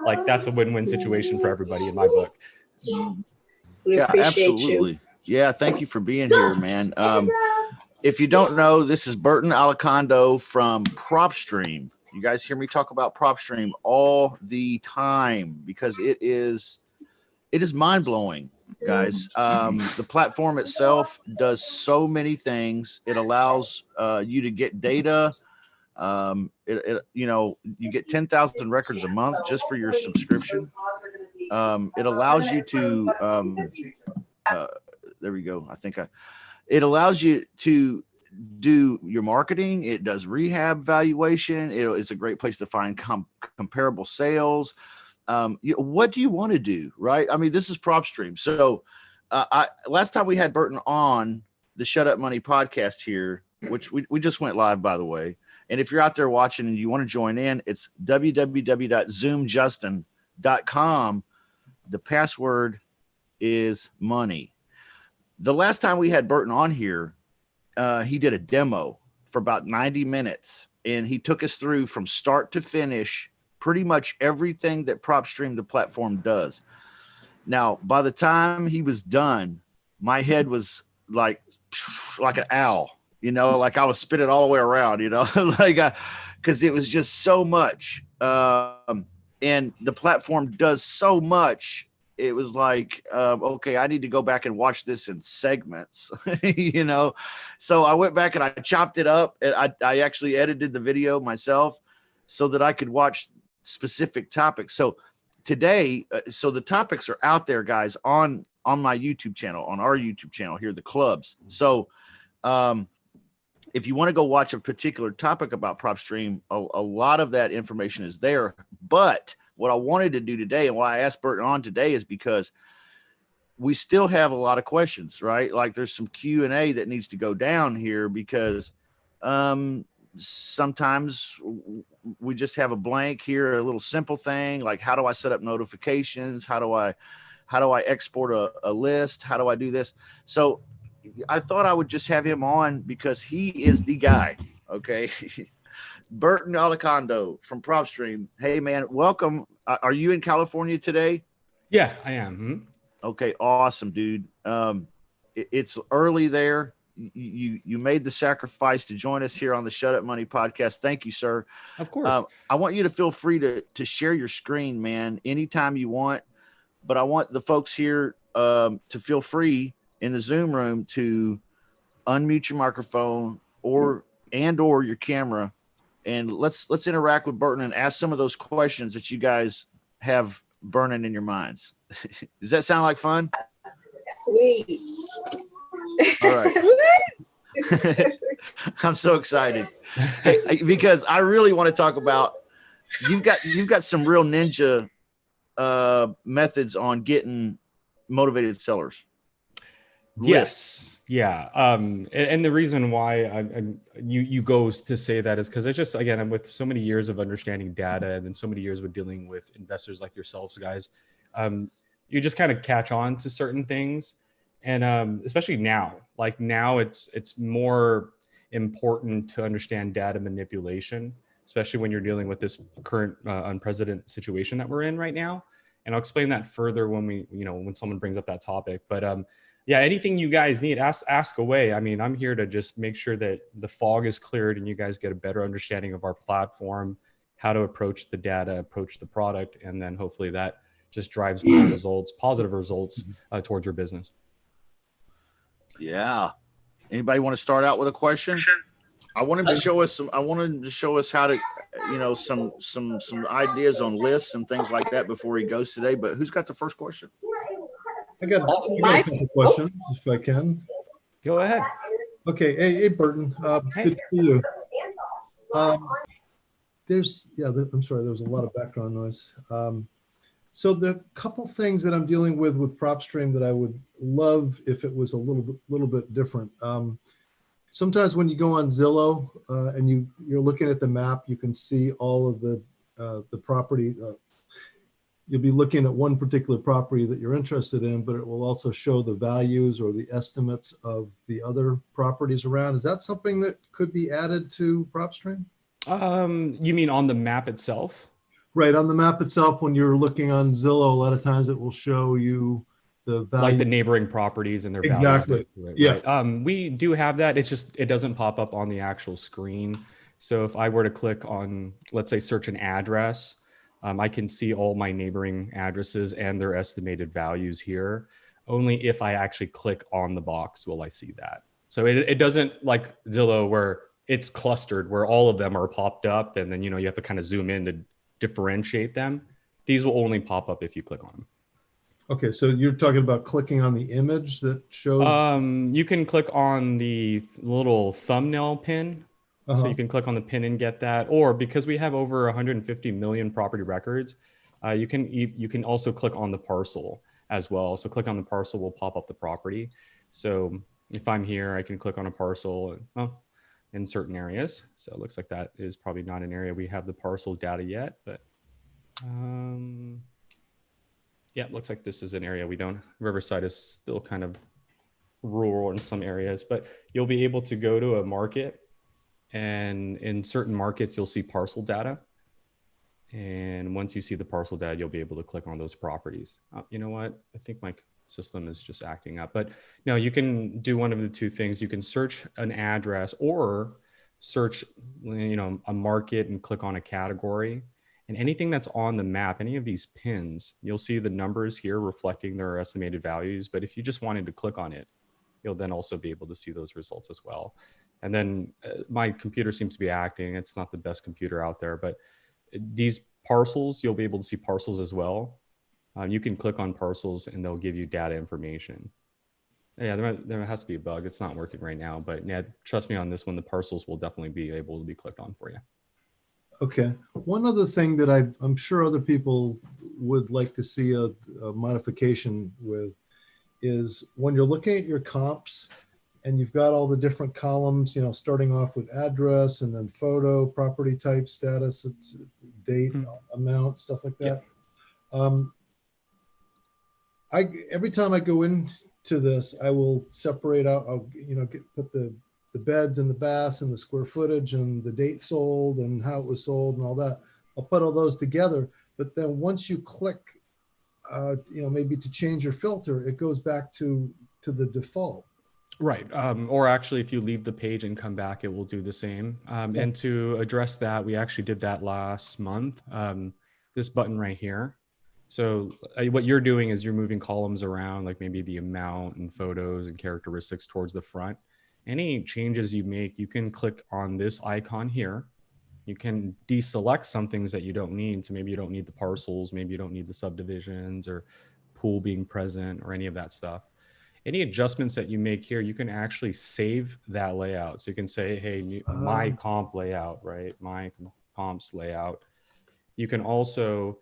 like that's a win-win situation for everybody in my book. We appreciate absolutely. You. Yeah, thank you for being here, man. If you don't know, this is Burton Alicondo from Propstream. You guys hear me talk about Propstream all the time because it is mind-blowing, guys. The platform itself does so many things. It allows you to get data. You get 10,000 records a month just for your subscription. It allows you to there we go. It allows you to do your marketing. It does rehab valuation. It's a great place to find comparable sales. What do you want to do, right? I mean, this is Propstream. So last time we had Burton on the Shut Up Money podcast here, which we just went live, by the way. And if you're out there watching and you want to join in, it's www.zoomjustin.com. The password is money. The last time we had Burton on here, he did a demo for about 90 minutes, and he took us through from start to finish pretty much everything that Propstream, the platform, does. Now, by the time he was done, my head was like an owl, like I was spinning all the way around, because it was just so much. And the platform does so much. It was like, okay, I need to go back and watch this in segments, So I went back and I chopped it up, and I actually edited the video myself so that I could watch specific topics. So today, so the topics are out there, guys, on my YouTube channel, on our YouTube channel here, the clubs. So if you want to go watch a particular topic about Propstream, a lot of that information is there. But what I wanted to do today, and why I asked Burton on today, is because we still have a lot of questions, right? Like there's some Q&A that needs to go down here because sometimes we just have a blank here, a little simple thing like, how do I set up notifications? How do I export a list? How do I do this? So I thought I would just have him on because he is the guy. Okay. Burton Alicondo from Propstream. Hey man, welcome. Are you in California today? Yeah, I am. Mm-hmm. Okay. Awesome, dude. It's early there. You made the sacrifice to join us here on the Shut Up Money podcast. Thank you, sir. Of course. I want you to feel free to share your screen, man, anytime you want. But I want the folks here to feel free in the Zoom room to unmute your microphone or your camera, and let's interact with Burton and ask some of those questions that you guys have burning in your minds. Does that sound like fun? Sweet. All right. I'm so excited because I really want to talk about you've got some real ninja methods on getting motivated sellers. Yes. Yeah. And the reason why you go to say that is because it's just, again, I'm with so many years of understanding data and then so many years with dealing with investors like yourselves, guys. You just kind of catch on to certain things. And especially now, it's more important to understand data manipulation, especially when you're dealing with this current unprecedented situation that we're in right now. And I'll explain that further when when someone brings up that topic. But yeah, anything you guys need, ask away. I mean, I'm here to just make sure that the fog is cleared and you guys get a better understanding of our platform, how to approach the data, approach the product, and then hopefully that just drives more results, positive results towards your business. Yeah. Anybody want to start out with a question? I want him to show us how to, some ideas on lists and things like that before he goes today. But who's got the first question? I got a couple questions, if I can. Go ahead. Okay. Hey, Burton. Hey. Good to see you. I'm sorry, there was a lot of background noise. So there are a couple things that I'm dealing with Propstream that I would love if it was a little bit different. Sometimes when you go on Zillow and you're looking at the map, you can see all of the property. You'll be looking at one particular property that you're interested in, but it will also show the values or the estimates of the other properties around. Is that something that could be added to Propstream? You mean on the map itself? Right, on the map itself, when you're looking on Zillow, a lot of times it will show you the value. Like the neighboring properties and their values. Exactly. Right. We do have that. It's just, it doesn't pop up on the actual screen. So if I were to click on, let's say, search an address, I can see all my neighboring addresses and their estimated values here. Only if I actually click on the box will I see that. So it doesn't like Zillow where it's clustered, where all of them are popped up, and then, you know, you have to kind of zoom in to differentiate them. These will only pop up if you click on them. Okay, so you're talking about clicking on the image that shows. You can click on the little thumbnail pin. So you can click on the pin and get that. Or because we have over 150 million property records, you can also click on the parcel as well. So click on the parcel will pop up the property. So if I'm here, I can click on a parcel in certain areas. So it looks like that is probably not an area we have the parcel data yet, but yeah, it looks like this is an area we don't. Riverside is still kind of rural in some areas, but you'll be able to go to a market, and in certain markets, you'll see parcel data. And once you see the parcel data, you'll be able to click on those properties. You know what? I think my system is just acting up, but no, you can do one of the two things. You can search an address or search, you know, a market and click on a category. And anything that's on the map, any of these pins, you'll see the numbers here reflecting their estimated values. But if you just wanted to click on it, you'll then also be able to see those results as well. And then my computer seems to be acting. It's not the best computer out there, but these parcels, you'll be able to see parcels as well. You can click on parcels and they'll give you data information. Yeah, there has to be a bug. It's not working right now, but yeah, trust me on this one, the parcels will definitely be able to be clicked on for you. Okay. One other thing that I'm sure other people would like to see a modification with is when you're looking at your comps and you've got all the different columns, you know, starting off with address and then photo, property type, status, it's date, amount, stuff like that. Every time I go into this, I will separate out, I'll, you know, put the beds and the baths and the square footage and the date sold and how it was sold and all that. I'll put all those together. But then once you click, you know, maybe to change your filter, it goes back to the default. Right. Or actually, if you leave the page and come back, it will do the same. And to address that, we actually did that last month. This button right here. So what you're doing is you're moving columns around, like maybe the amount and photos and characteristics towards the front. Any changes you make, you can click on this icon here. You can deselect some things that you don't need. So maybe you don't need the parcels, maybe you don't need the subdivisions or pool being present or any of that stuff. Any adjustments that you make here, you can actually save that layout. So you can say, hey, my comp layout, right? My comps layout. You can also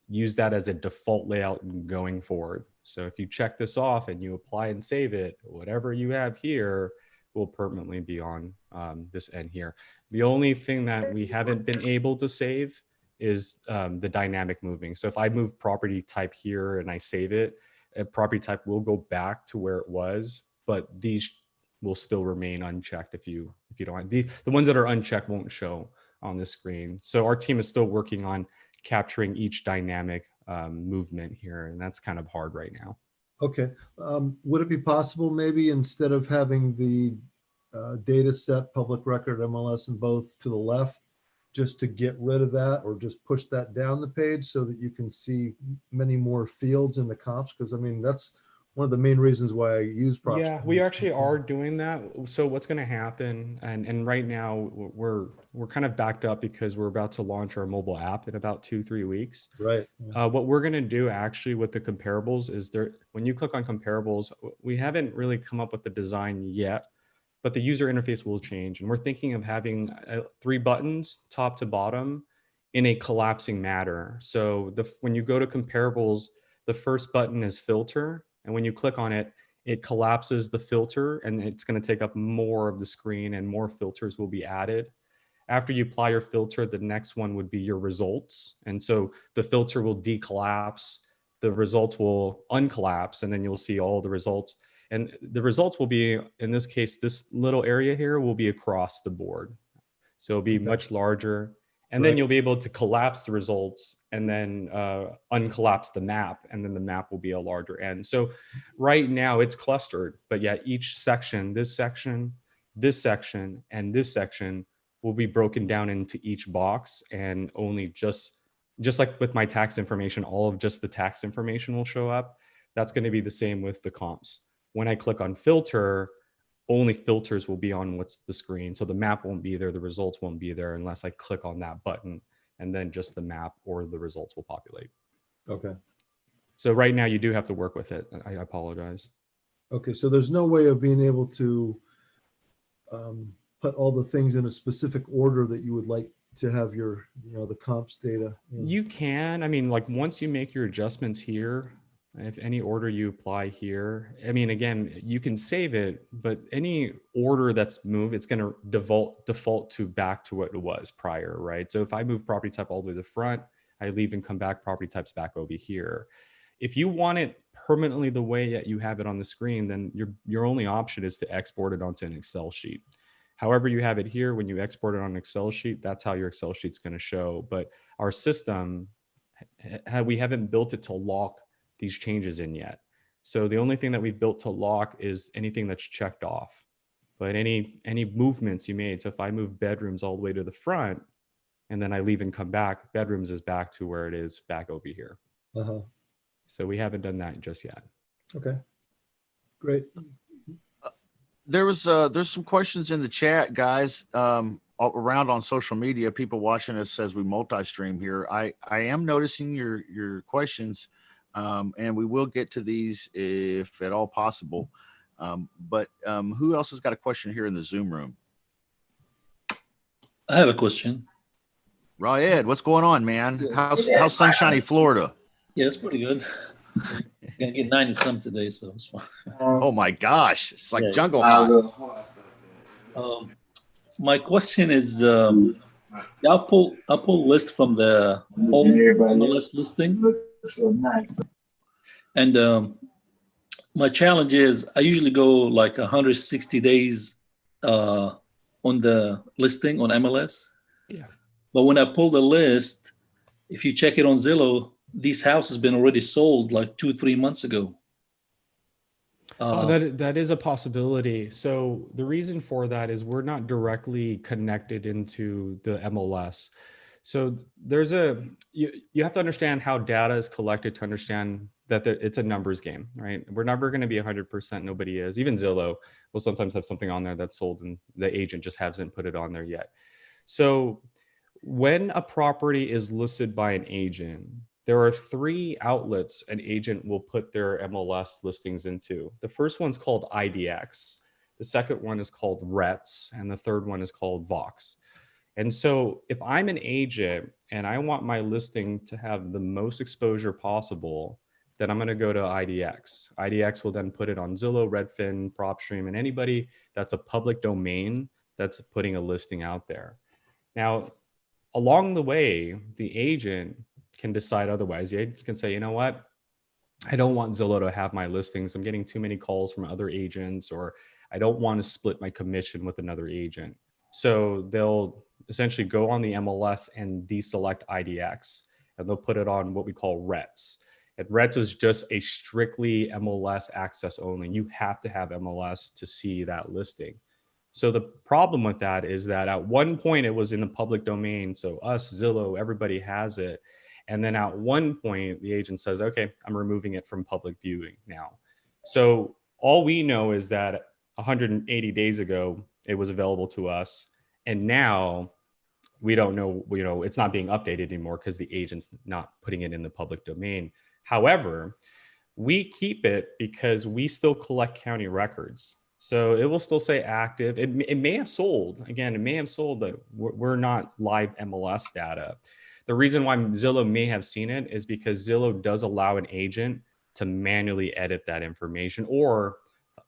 use that as a default layout going forward. So if you check this off and you apply and save it, whatever you have here will permanently be on this end here. The only thing that we haven't been able to save is the dynamic moving. So if I move property type here and I save it, property type will go back to where it was, but these will still remain unchecked if you don't. The ones that are unchecked won't show on the screen. So our team is still working on capturing each dynamic movement here, and that's kind of hard right now. Okay. Would it be possible maybe instead of having the data set, public record, MLS, and both to the left, just to get rid of that or just push that down the page so that you can see many more fields in the comps? Because I mean, that's one of the main reasons why I use Propstream. Yeah, we actually are doing that. So what's going to happen, and right now we're kind of backed up because we're about to launch our mobile app in about 2-3 weeks. Right. Yeah. What we're going to do actually with the comparables is when you click on comparables, we haven't really come up with the design yet, but the user interface will change. And we're thinking of having 3 buttons, top to bottom, in a collapsing manner. So when you go to comparables, the first button is filter. And when you click on it, it collapses the filter and it's going to take up more of the screen and more filters will be added. After you apply your filter, the next one would be your results. And so the filter will decollapse, the results will uncollapse, and then you'll see all the results. And the results will be, in this case, this little area here will be across the board. So it'll be much larger. And then you'll be able to collapse the results and then uncollapse the map, and then the map will be a larger end. So right now it's clustered, but yet each section, this section, this section, and this section will be broken down into each box, and only just like with my tax information, all of just the tax information will show up. That's going to be the same with the comps. When I click on filter, only filters will be on what's the screen. So the map won't be there, the results won't be there unless I click on that button, and then just the map or the results will populate. Okay. So right now you do have to work with it. I apologize. Okay, so there's no way of being able to put all the things in a specific order that you would like to have your, the comps data in. You can, I mean, like once you make your adjustments here, if any order you apply here, I mean, again, you can save it, but any order that's moved, it's going to default to back to what it was prior, right? So if I move property type all the way to the front, I leave and come back, property types back over here. If you want it permanently the way that you have it on the screen, then your only option is to export it onto an Excel sheet. However you have it here, when you export it on an Excel sheet, that's how your Excel sheet's going to show. But our system, we haven't built it to lock these changes in yet. So the only thing that we've built to lock is anything that's checked off. But any movements you made, so if I move bedrooms all the way to the front and then I leave and come back, bedrooms is back to where it is back over here. Uh-huh. So we haven't done that just yet. Okay, great. There's some questions in the chat, guys, around on social media. People watching us as we multi-stream here. I am noticing your questions. And we will get to these if at all possible. But who else has got a question here in the Zoom room? I have a question. Ed, what's going on, man? How's sunshiny Florida? Yeah, it's pretty good. Gonna get 90 some today, so it's fine. Oh my gosh, it's like jungle hot. My question is, I'll pull list from the old MLS listing. So nice. And my challenge is I usually go like 160 days on the listing on MLS. Yeah. But when I pull the list, if you check it on Zillow, this house has been already sold like 2-3 months ago. That is a possibility. So the reason for that is we're not directly connected into the MLS. So there's you have to understand how data is collected to understand that it's a numbers game, right? We're never going to be 100%. Nobody is. Even Zillow will sometimes have something on there that's sold and the agent just hasn't put it on there yet. So when a property is listed by an agent, there are 3 outlets an agent will put their MLS listings into. The first one's called IDX. The second one is called RETS. And the third one is called Vox. And so if I'm an agent and I want my listing to have the most exposure possible, then I'm going to go to IDX. IDX will then put it on Zillow, Redfin, Propstream, and anybody that's a public domain that's putting a listing out there. Now, along the way, the agent can decide otherwise. The agent can say, you know what? I don't want Zillow to have my listings. I'm getting too many calls from other agents, or I don't want to split my commission with another agent. So they'll essentially go on the MLS and deselect IDX, and they'll put it on what we call RETS. And RETS is just a strictly MLS access only. You have to have MLS to see that listing. So the problem with that is that at one point it was in the public domain. So us, Zillow, everybody has it. And then at one point the agent says, okay, I'm removing it from public viewing now. So all we know is that 180 days ago, it was available to us. And now we don't know, it's not being updated anymore because the agent's not putting it in the public domain. However, we keep it because we still collect county records. So it will still say active. It may have sold. Again, it may have sold, but we're not live MLS data. The reason why Zillow may have seen it is because Zillow does allow an agent to manually edit that information. Or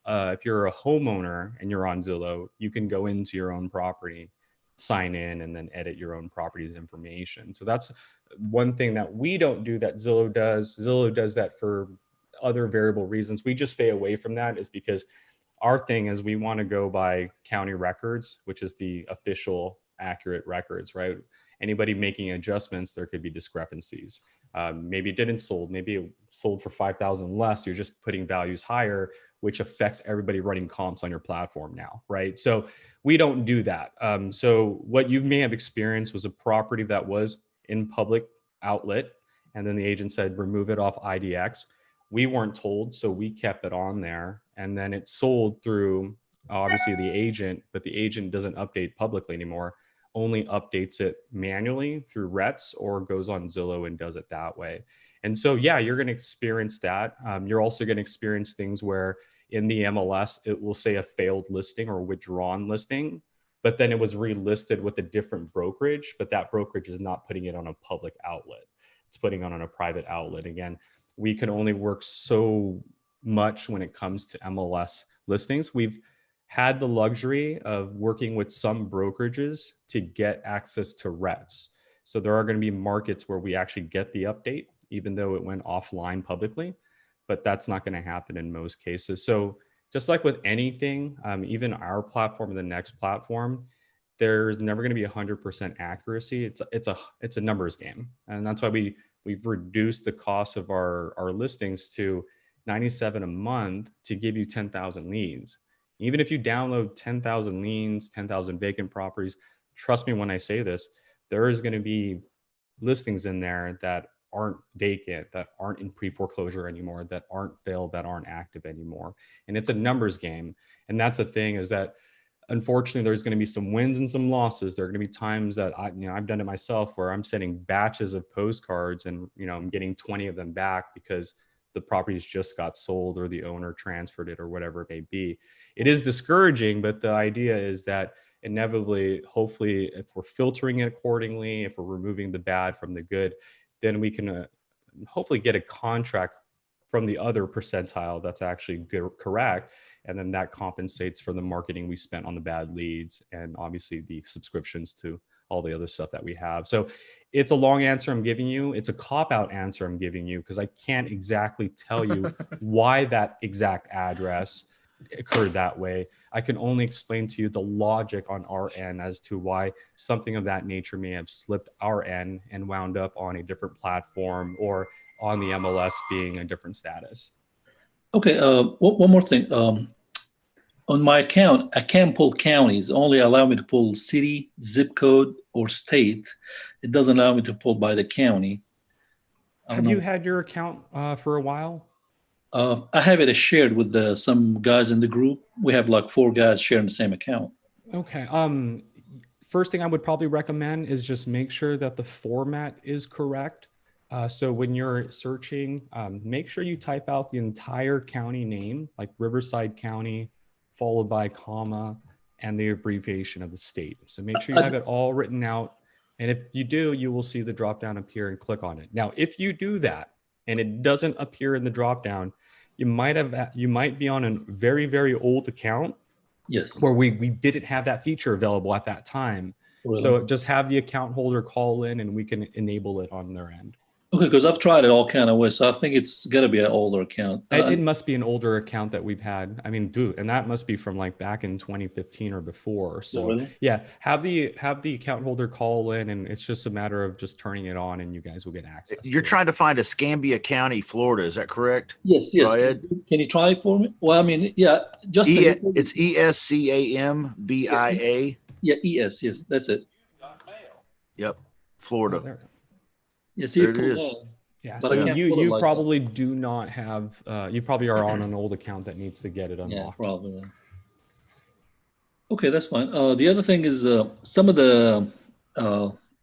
if you're a homeowner and you're on Zillow, you can go into your own property, sign in, and then edit your own property's information. So that's one thing that we don't do that Zillow does. Zillow does that for other variable reasons. We just stay away from that is because our thing is we want to go by county records, which is the official accurate records, right? anybody making adjustments, there could be discrepancies. Maybe it didn't sold, maybe it sold for 5,000 less. You're just putting values higher, which affects everybody running comps on your platform now, right? So we don't do that. So what you may have experienced was a property that was in public outlet, and then the agent said, remove it off IDX. We weren't told, so we kept it on there, and then it sold through obviously the agent, but the agent doesn't update publicly anymore, only updates it manually through RETS or goes on Zillow and does it that way. And so, yeah, you're going to experience that. You're also going to experience things where in the MLS, it will say a failed listing or withdrawn listing, but then it was relisted with a different brokerage, but that brokerage is not putting it on a public outlet. It's putting it on a private outlet. Again, we can only work so much when it comes to MLS listings. We've had the luxury of working with some brokerages to get access to RETS. So there are going to be markets where we actually get the update, even though it went offline publicly, but that's not going to happen in most cases. So just like with anything, even our platform and the next platform, there's never going to be 100% accuracy. It's a numbers game. And that's why we've reduced the cost of our listings to $97 a month to give you 10,000 leads. Even if you download 10,000 leads, 10,000 vacant properties, trust me when I say this, there is going to be listings in there that aren't vacant, that aren't in pre-foreclosure anymore, that aren't failed, that aren't active anymore. And it's a numbers game. And that's the thing, is that unfortunately there's going to be some wins and some losses. There are going to be times that I've done it myself where I'm sending batches of postcards and I'm getting 20 of them back because the properties just got sold or the owner transferred it or whatever it may be. It is discouraging, but the idea is that inevitably, hopefully, if we're filtering it accordingly, if we're removing the bad from the good, then we can hopefully get a contract from the other percentile that's actually good, correct. And then that compensates for the marketing we spent on the bad leads and obviously the subscriptions to all the other stuff that we have. So it's a long answer I'm giving you. It's a cop-out answer I'm giving you because I can't exactly tell you why that exact address occurred that way. I can only explain to you the logic on our end as to why something of that nature may have slipped our end and wound up on a different platform or on the MLS being a different status. Okay, one more thing. On my account, I can't pull counties. Only allow me to pull city, zip code, or state. It doesn't allow me to pull by the county. Have you had your account for a while? I have it shared with some guys in the group. We have like 4 guys sharing the same account. Okay. First thing I would probably recommend is just make sure that the format is correct. So when you're searching, make sure you type out the entire county name, like Riverside County, followed by comma, and the abbreviation of the state. So make sure you have it all written out. And if you do, you will see the dropdown appear and click on it. Now, if you do that and it doesn't appear in the dropdown, you might be on a very, very old account. Yes. Where we didn't have that feature available at that time. Really? So just have the account holder call in and we can enable it on their end. Okay, because I've tried it all kind of ways. So I think it's got to be an older account. It must be an older account that we've had. I mean, dude, and that must be from like back in 2015 or before. So really? Yeah, have the account holder call in, and it's just a matter of just turning it on, and you guys will get access. You're trying to find Escambia County, Florida. Is that correct? Yes. Can you try it for me? Well, I mean, yeah, just it's ESCAMBIA. Yeah, ES. Yes, that's it. Yep, Florida. Oh, yes, there it is. Yeah, so you probably do not have. You probably are on an old account that needs to get it unlocked. Yeah, probably. Okay, that's fine. The other thing is some of the,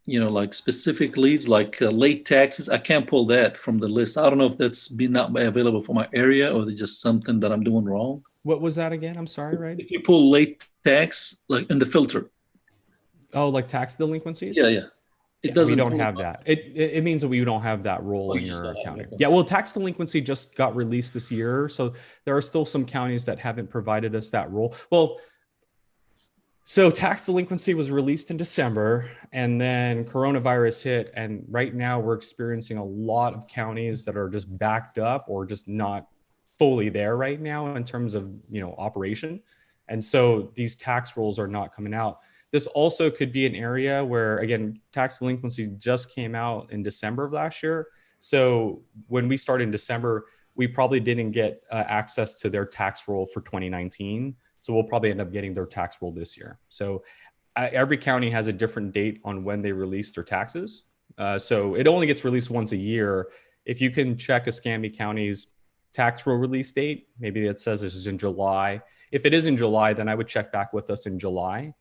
like specific leads, like late taxes. I can't pull that from the list. I don't know if that's not available for my area or it's just something that I'm doing wrong. What was that again? I'm sorry, right? If you pull late tax, like in the filter. Oh, like tax delinquencies? Yeah. It doesn't. We don't have that. It means that we don't have that role in your accounting. Okay. Yeah, well, tax delinquency just got released this year, so there are still some counties that haven't provided us that role. Well, so tax delinquency was released in December, and then coronavirus hit, and right now we're experiencing a lot of counties that are just backed up or just not fully there right now in terms of operation, and so these tax rolls are not coming out. This also could be an area where, again, tax delinquency just came out in December of last year. So when we started in December, we probably didn't get access to their tax roll for 2019. So we'll probably end up getting their tax roll this year. So every county has a different date on when they release their taxes. So it only gets released once a year. If you can check Escambia County's tax roll release date, maybe it says this is in July. If it is in July, then I would check back with us in July,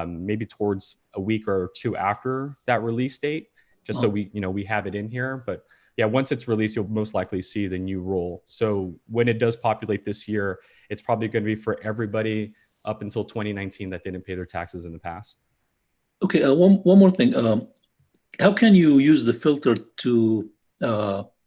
maybe towards a week or two after that release date, just so we have it in here. But yeah, once it's released, you'll most likely see the new roll. So when it does populate this year, it's probably going to be for everybody up until 2019 that didn't pay their taxes in the past. Okay, one more thing. How can you use the filter to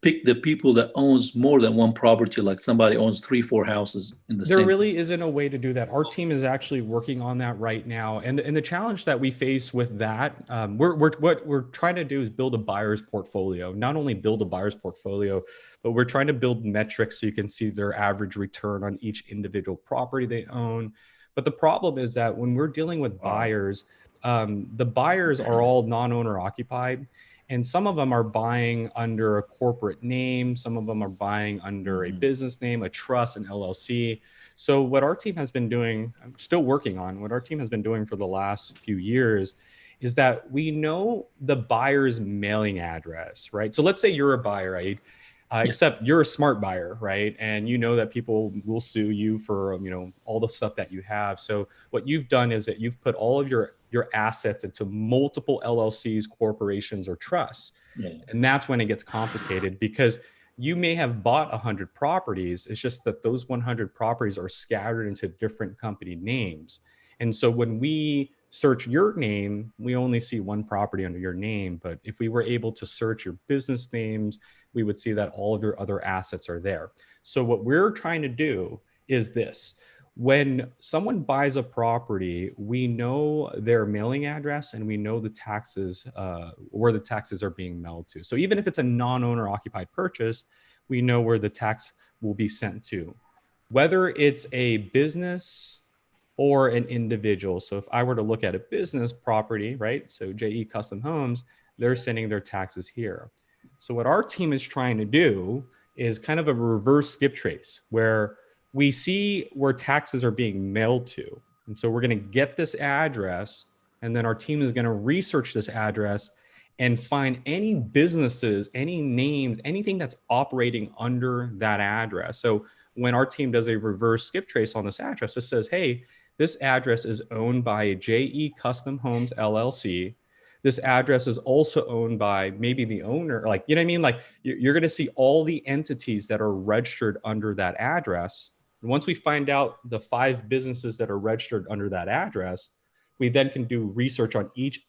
pick the people that owns more than one property, like somebody owns 3-4 houses in the same? There really isn't a way to do that. Our team is actually working on that right now. And the challenge that we face with that, what we're trying to do is build a buyer's portfolio. Not only build a buyer's portfolio, but we're trying to build metrics so you can see their average return on each individual property they own. But the problem is that when we're dealing with buyers, the buyers are all non-owner occupied. And some of them are buying under a corporate name. Some of them are buying under a business name, a trust, an LLC. So what our team has been doing, I'm still working on, what our team has been doing for the last few years is that we know the buyer's mailing address, right? So let's say you're a buyer, right? Except you're a smart buyer, right? And you know that people will sue you for, all the stuff that you have. So what you've done is that you've put all of your assets into multiple LLCs, corporations, or trusts. Yeah. And that's when it gets complicated because you may have bought 100 properties. It's just that those 100 properties are scattered into different company names. And so when we search your name, we only see one property under your name. But if we were able to search your business names, we would see that all of your other assets are there. So what we're trying to do is this. When someone buys a property, we know their mailing address and we know the taxes, where the taxes are being mailed to. So even if it's a non-owner occupied purchase, we know where the tax will be sent to. Whether it's a business or an individual. So if I were to look at a business property, right? So JE Custom Homes, they're sending their taxes here. So what our team is trying to do is kind of a reverse skip trace where we see where taxes are being mailed to. And so we're going to get this address, and then our team is going to research this address and find any businesses, any names, anything that's operating under that address. So when our team does a reverse skip trace on this address, it says, hey, this address is owned by JE Custom Homes LLC. This address is also owned by maybe the owner, like, you know what I mean? Like you're going to see all the entities that are registered under that address. And once we find out the 5 businesses that are registered under that address, we then can do research on each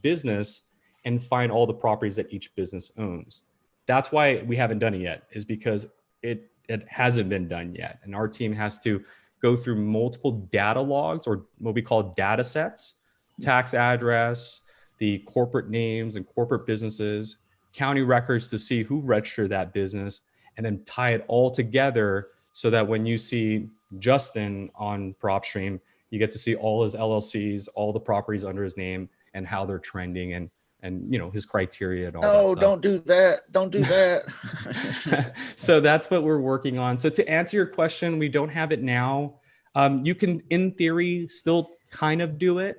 business and find all the properties that each business owns. That's why we haven't done it yet, is because it hasn't been done yet. And our team has to go through multiple data logs, or what we call data sets, tax address, the corporate names and corporate businesses, county records to see who registered that business, and then tie it all together so that when you see Justin on Propstream, you get to see all his LLCs, all the properties under his name, and how they're trending, and his criteria and all that stuff. No, don't do that. Don't do that. So that's what we're working on. So to answer your question, we don't have it now. You can, in theory, still kind of do it.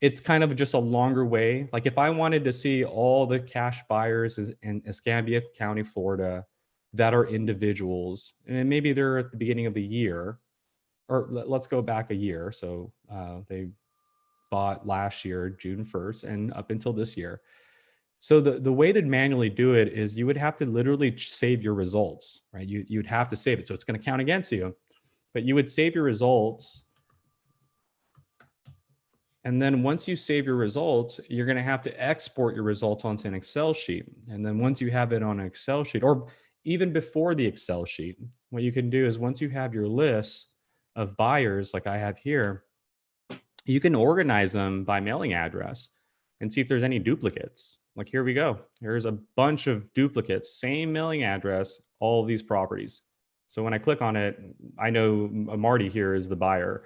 It's kind of just a longer way. Like if I wanted to see all the cash buyers in Escambia County, Florida, that are individuals, and maybe they're at the beginning of the year, or let's go back a year. So they bought last year, June 1st, and up until this year. So the way to manually do it is you would have to literally save your results, right? You'd have to save it. So it's going to count against you, but you would save your results. And then once you save your results, you're going to have to export your results onto an Excel sheet. And then once you have it on an Excel sheet, or even before the Excel sheet, what you can do is once you have your list of buyers, like I have here, you can organize them by mailing address and see if there's any duplicates. Like here we go. There's a bunch of duplicates, same mailing address, all of these properties. So when I click on it, I know Marty here is the buyer.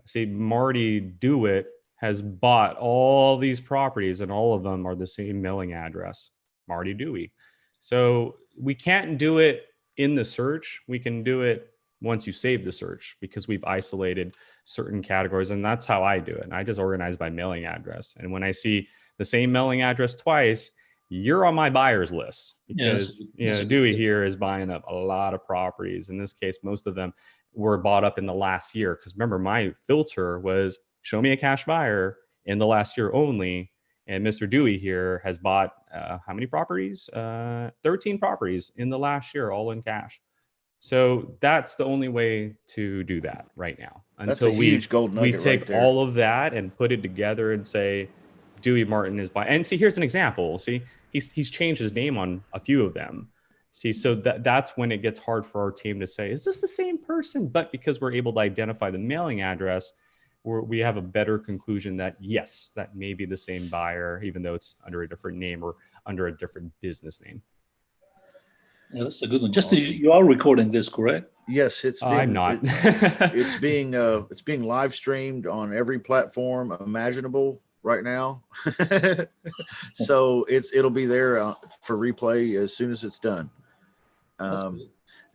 See, Marty Dewitt has bought all these properties, and all of them are the same mailing address, Marty Dewey. So we can't do it in the search. We can do it once you save the search, because we've isolated certain categories, and that's how I do it. And I just organize by mailing address. And when I see the same mailing address twice, you're on my buyers list, because Dewey here is buying up a lot of properties. In this case, most of them were bought up in the last year. Because remember, my filter was show me a cash buyer in the last year only. And Mr. Dewey here has bought how many properties? 13 properties in the last year, all in cash. So that's the only way to do that right now. Until we take all of that and put it together and say, Dewey Martin is buying. And see, here's an example. See, he's changed his name on a few of them. See, so that's when it gets hard for our team to say, is this the same person? But because we're able to identify the mailing address, we have a better conclusion that yes, that may be the same buyer, even though it's under a different name or under a different business name. Yeah, that's a good one. Just you are recording this, correct? Yes, I'm not. It's being live streamed on every platform imaginable right now. So it'll be there for replay as soon as it's done.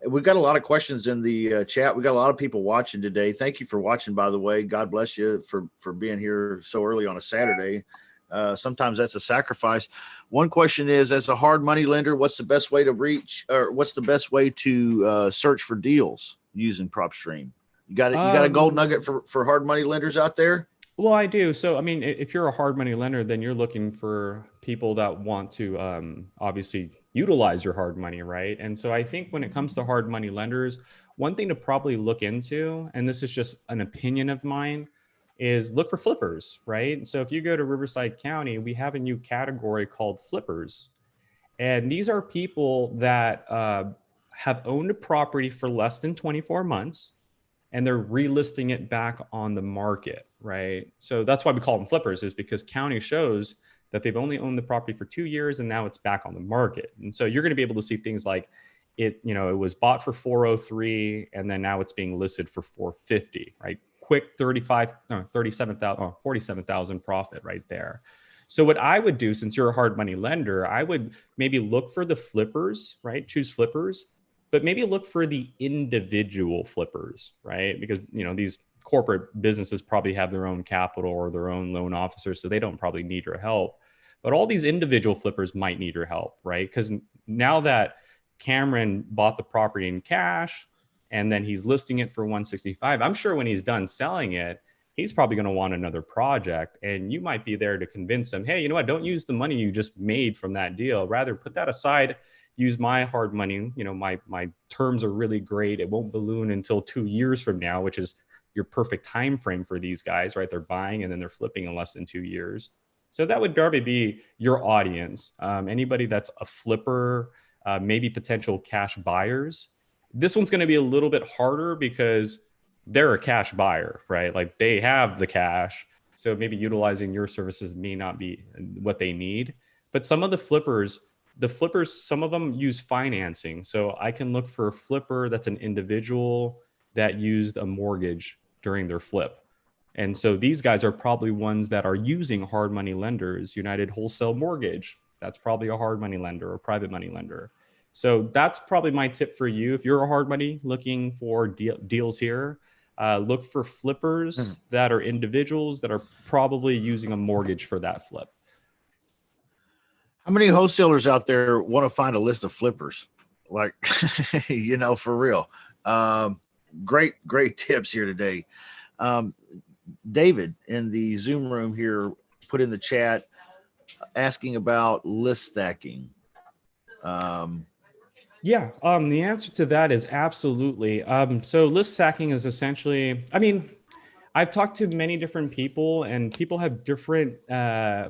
We've got a lot of questions in the chat. We got a lot of people watching today. Thank you for watching, by the way. God bless you for being here so early on a Saturday. Sometimes that's a sacrifice. One question is, as a hard money lender, what's the best way to reach, or what's the best way to search for deals using Propstream? You got a gold nugget for hard money lenders out there? Well, I do. So, I mean, if you're a hard money lender, then you're looking for people that want to obviously utilize your hard money, right? And so I think when it comes to hard money lenders, one thing to probably look into, and this is just an opinion of mine, is look for flippers, right? So if you go to Riverside County, we have a new category called flippers. And these are people that have owned a property for less than 24 months, and they're relisting it back on the market, right? So that's why we call them flippers, is because county shows that they've only owned the property for 2 years and now it's back on the market. And so you're going to be able to see things like it was bought for 403 and then now it's being listed for 450, right? Quick 47,000 profit right there. So what I would do, since you're a hard money lender, I would maybe look for the flippers, right? Choose flippers, but maybe look for the individual flippers, right? Because, these corporate businesses probably have their own capital or their own loan officers, so they don't probably need your help. But all these individual flippers might need your help, right? Because now that Cameron bought the property in cash and then he's listing it for 165, I'm sure when he's done selling it, he's probably going to want another project. And you might be there to convince him, hey, you know what? Don't use the money you just made from that deal. Rather, put that aside. Use my hard money. My terms are really great. It won't balloon until 2 years from now, which is your perfect time frame for these guys, right? They're buying and then they're flipping in less than 2 years. So that would probably be your audience. Anybody that's a flipper, maybe potential cash buyers. This one's going to be a little bit harder because they're a cash buyer, right? Like they have the cash. So maybe utilizing your services may not be what they need. But some of the flippers, some of them use financing. So I can look for a flipper that's an individual that used a mortgage during their flip. And so these guys are probably ones that are using hard money lenders. United Wholesale Mortgage, that's probably a hard money lender or private money lender. So that's probably my tip for you. If you're a hard money looking for deals here, look for flippers that are individuals that are probably using a mortgage for that flip. How many wholesalers out there want to find a list of flippers? Like, for real. Great tips here today. David in the Zoom room here put in the chat asking about list stacking. The answer to that is absolutely. So list stacking is essentially, I've talked to many different people and people have different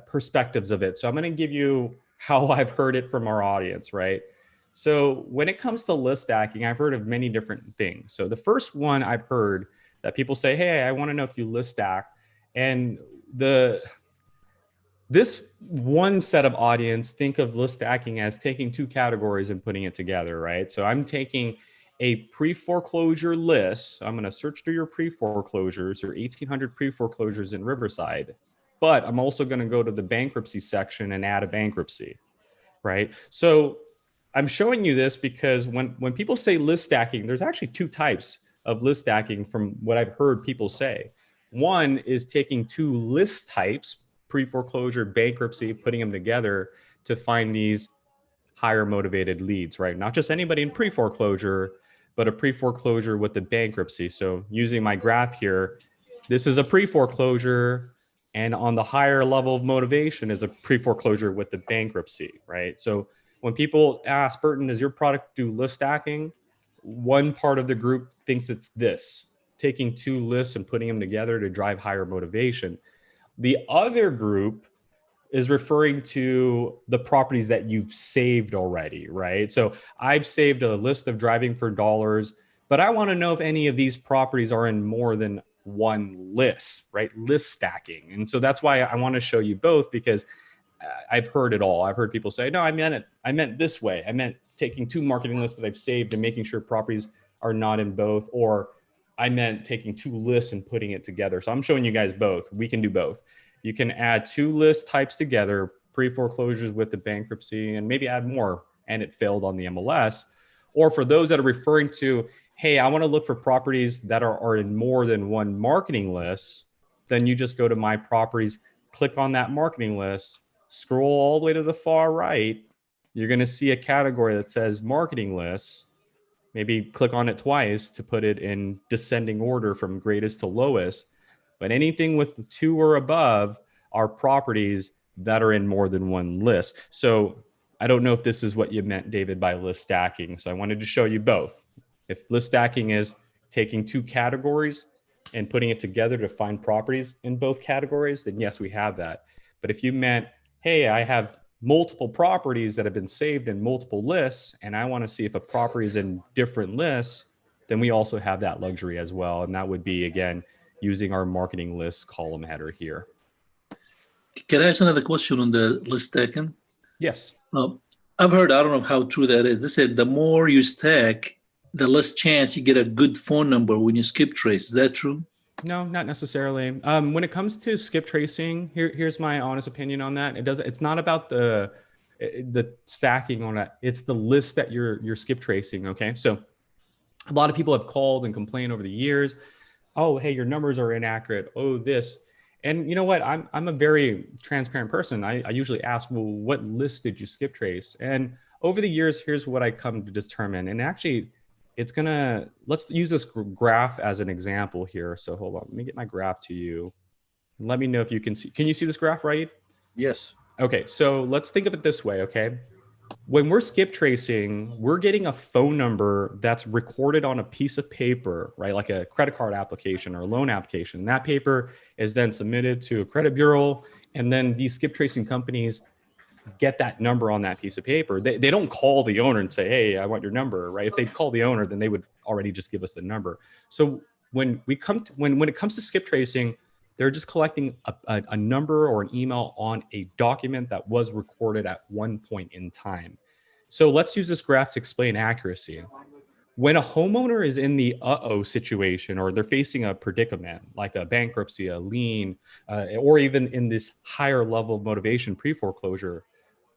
perspectives of it. So I'm going to give you how I've heard it from our audience, right? So when it comes to list stacking, I've heard of many different things. So the first one I've heard that people say, hey, I want to know if you list stack. And this one set of audience think of list stacking as taking two categories and putting it together, right? So I'm taking a pre-foreclosure list. I'm going to search through your pre-foreclosures, your 1,800 pre-foreclosures in Riverside, but I'm also going to go to the bankruptcy section and add a bankruptcy, right? So I'm showing you this because when people say list stacking, there's actually two types of list stacking from what I've heard people say. One is taking two list types, pre-foreclosure, bankruptcy, putting them together to find these higher motivated leads, right? Not just anybody in pre-foreclosure, but a pre-foreclosure with the bankruptcy. So using my graph here, this is a pre-foreclosure, and on the higher level of motivation is a pre-foreclosure with the bankruptcy, right? So when people ask, Burton, does your product do list stacking? One part of the group thinks it's this, taking two lists and putting them together to drive higher motivation. The other group is referring to the properties that you've saved already, right? So I've saved a list of driving for dollars, but I want to know if any of these properties are in more than one list, right? List stacking. And so that's why I want to show you both, because I've heard it all. I've heard people say, no, I meant this way. I meant taking two marketing lists that I've saved and making sure properties are not in both, or I meant taking two lists and putting it together. So I'm showing you guys both. We can do both. You can add two list types together, pre-foreclosures with the bankruptcy, and maybe add more, and it failed on the MLS. Or for those that are referring to, hey, I want to look for properties that are in more than one marketing list, then you just go to My Properties, click on that marketing list, scroll all the way to the far right. You're going to see a category that says marketing lists. Maybe click on it twice to put it in descending order from greatest to lowest. But anything with two or above are properties that are in more than one list. So I don't know if this is what you meant, David, by list stacking. So I wanted to show you both. If list stacking is taking two categories and putting it together to find properties in both categories, then yes, we have that. But if you meant, hey, I have multiple properties that have been saved in multiple lists, and I want to see if a property is in different lists, then we also have that luxury as well. And that would be, again, using our marketing list column header here. Can I ask another question on the list stacking? Yes. I've heard, I don't know how true that is. They said the more you stack, the less chance you get a good phone number when you skip trace. Is that true? No, not necessarily. When it comes to skip tracing, here's my honest opinion on that. It's not about the stacking on that. It's the list that you're skip tracing. Okay. So a lot of people have called and complained over the years. Oh, hey, your numbers are inaccurate. Oh, this. And you know what? I'm a very transparent person. I usually ask, well, what list did you skip trace? And over the years, here's what I come to determine. And actually, let's use this graph as an example here. So hold on, let me get my graph to you. Let me know if you can see. Can you see this graph, right? Yes. Okay, so let's think of it this way, okay? When we're skip tracing, we're getting a phone number that's recorded on a piece of paper, right? Like a credit card application or a loan application. And that paper is then submitted to a credit bureau. And then these skip tracing companies get that number on that piece of paper. They don't call the owner and say, hey, I want your number, right? If they'd call the owner, then they would already just give us the number. So when it comes to skip tracing, they're just collecting a number or an email on a document that was recorded at one point in time. So let's use this graph to explain accuracy. When a homeowner is in the uh-oh situation, or they're facing a predicament like a bankruptcy, a lien, or even in this higher level of motivation pre-foreclosure,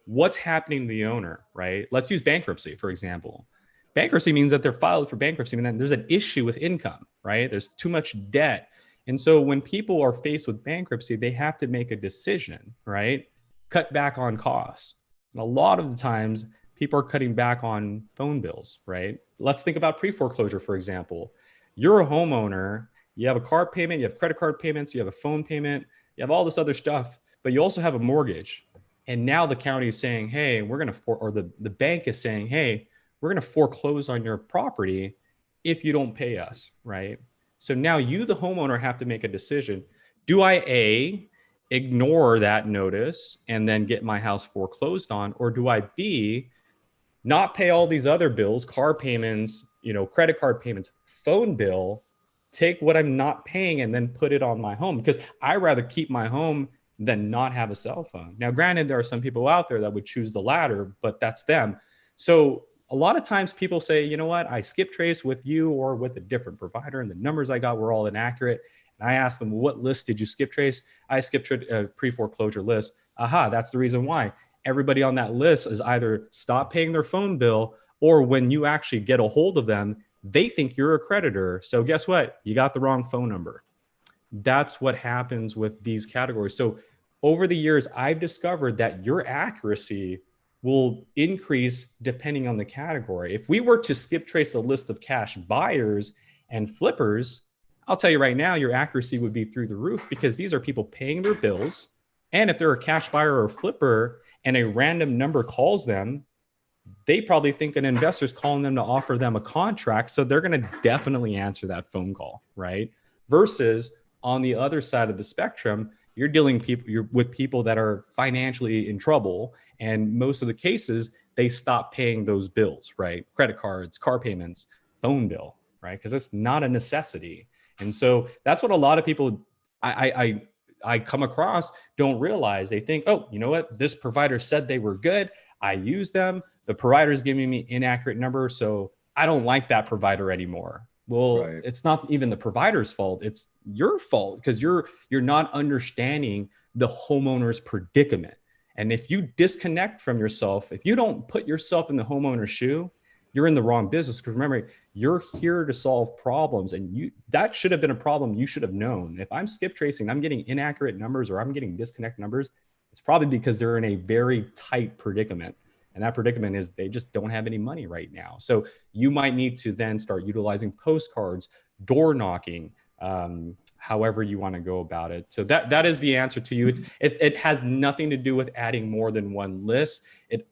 what's happening to the owner, right? Let's use bankruptcy, for example. Bankruptcy means that they're filed for bankruptcy, and then there's an issue with income, right? There's too much debt. And so when people are faced with bankruptcy, they have to make a decision, right? Cut back on costs. And a lot of the times, people are cutting back on phone bills, right? Let's think about pre-foreclosure, for example. You're a homeowner, you have a car payment, you have credit card payments, you have a phone payment, you have all this other stuff, but you also have a mortgage. And now the county is saying, hey, we're going to, or the bank is saying, hey, we're going to foreclose on your property if you don't pay us, right? So now you, the homeowner, have to make a decision. Do I A, ignore that notice and then get my house foreclosed on? Or do I B, not pay all these other bills, car payments, credit card payments, phone bill, take what I'm not paying and then put it on my home? Because I rather keep my home than not have a cell phone. Now, granted, there are some people out there that would choose the latter, but that's them. So a lot of times people say, you know what, I skip trace with you or with a different provider and the numbers I got were all inaccurate. And I asked them, what list did you skip trace? I skipped a pre-foreclosure list. Aha, that's the reason why. Everybody on that list is either stop paying their phone bill, or when you actually get a hold of them, they think you're a creditor. So guess what? You got the wrong phone number. That's what happens with these categories. So over the years, I've discovered that your accuracy will increase depending on the category. If we were to skip trace a list of cash buyers and flippers, I'll tell you right now, your accuracy would be through the roof, because these are people paying their bills. And if they're a cash buyer or flipper and a random number calls them, they probably think an investor's calling them to offer them a contract. So they're going to definitely answer that phone call, right? Versus on the other side of the spectrum, you're with people that are financially in trouble. And most of the cases, they stop paying those bills, right? Credit cards, car payments, phone bill, right? Because it's not a necessity. And so that's what a lot of people I come across don't realize. They think, oh, you know what? This provider said they were good. I use them. The provider's giving me inaccurate numbers, so I don't like that provider anymore. Well, right. It's not even the provider's fault. It's your fault, because you're not understanding the homeowner's predicament. And if you disconnect from yourself, if you don't put yourself in the homeowner's shoe, you're in the wrong business. Because remember, you're here to solve problems, and that should have been a problem you should have known. If I'm skip tracing, I'm getting inaccurate numbers or I'm getting disconnect numbers, it's probably because they're in a very tight predicament. And that predicament is they just don't have any money right now. So you might need to then start utilizing postcards, door knocking, however you want to go about it. So that is the answer to you. It has nothing to do with adding more than one list.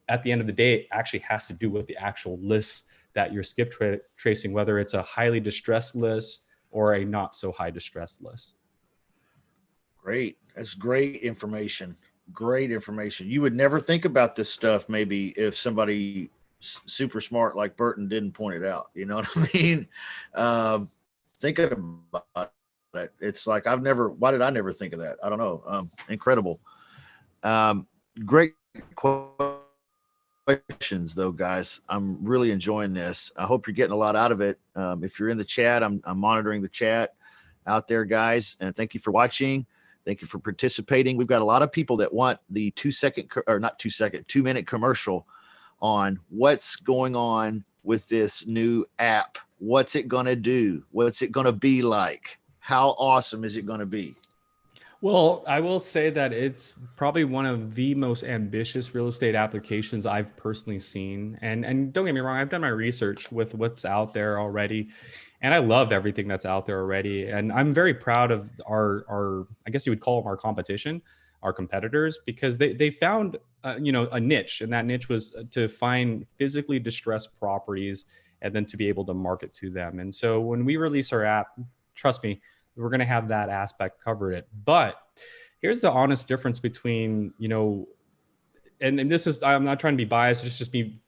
At the end of the day, it actually has to do with the actual lists that you're skip tracing, whether it's a highly distressed list or a not so high distressed list. Great. That's great information. Great information. You would never think about this stuff maybe if somebody super smart like Burton didn't point it out. You know what I mean? Thinking about it, it's like why did I never think of that? I don't know. Incredible. Great questions though, guys. I'm really enjoying this. I hope you're getting a lot out of it. If you're in the chat, I'm monitoring the chat out there, guys, and thank you for watching. Thank you for participating. We've got a lot of people that want the 2 minute commercial on what's going on with this new app. What's it going to do? What's it going to be like? How awesome is it going to be? Well, I will say that it's probably one of the most ambitious real estate applications I've personally seen. And don't get me wrong, I've done my research with what's out there already. And I love everything that's out there already. And I'm very proud of our I guess you would call them our competition, our competitors, because they found, a niche. And that niche was to find physically distressed properties and then to be able to market to them. And so when we release our app, trust me, we're going to have that aspect covered. But here's the honest difference between, and this is, I'm not trying to be biased,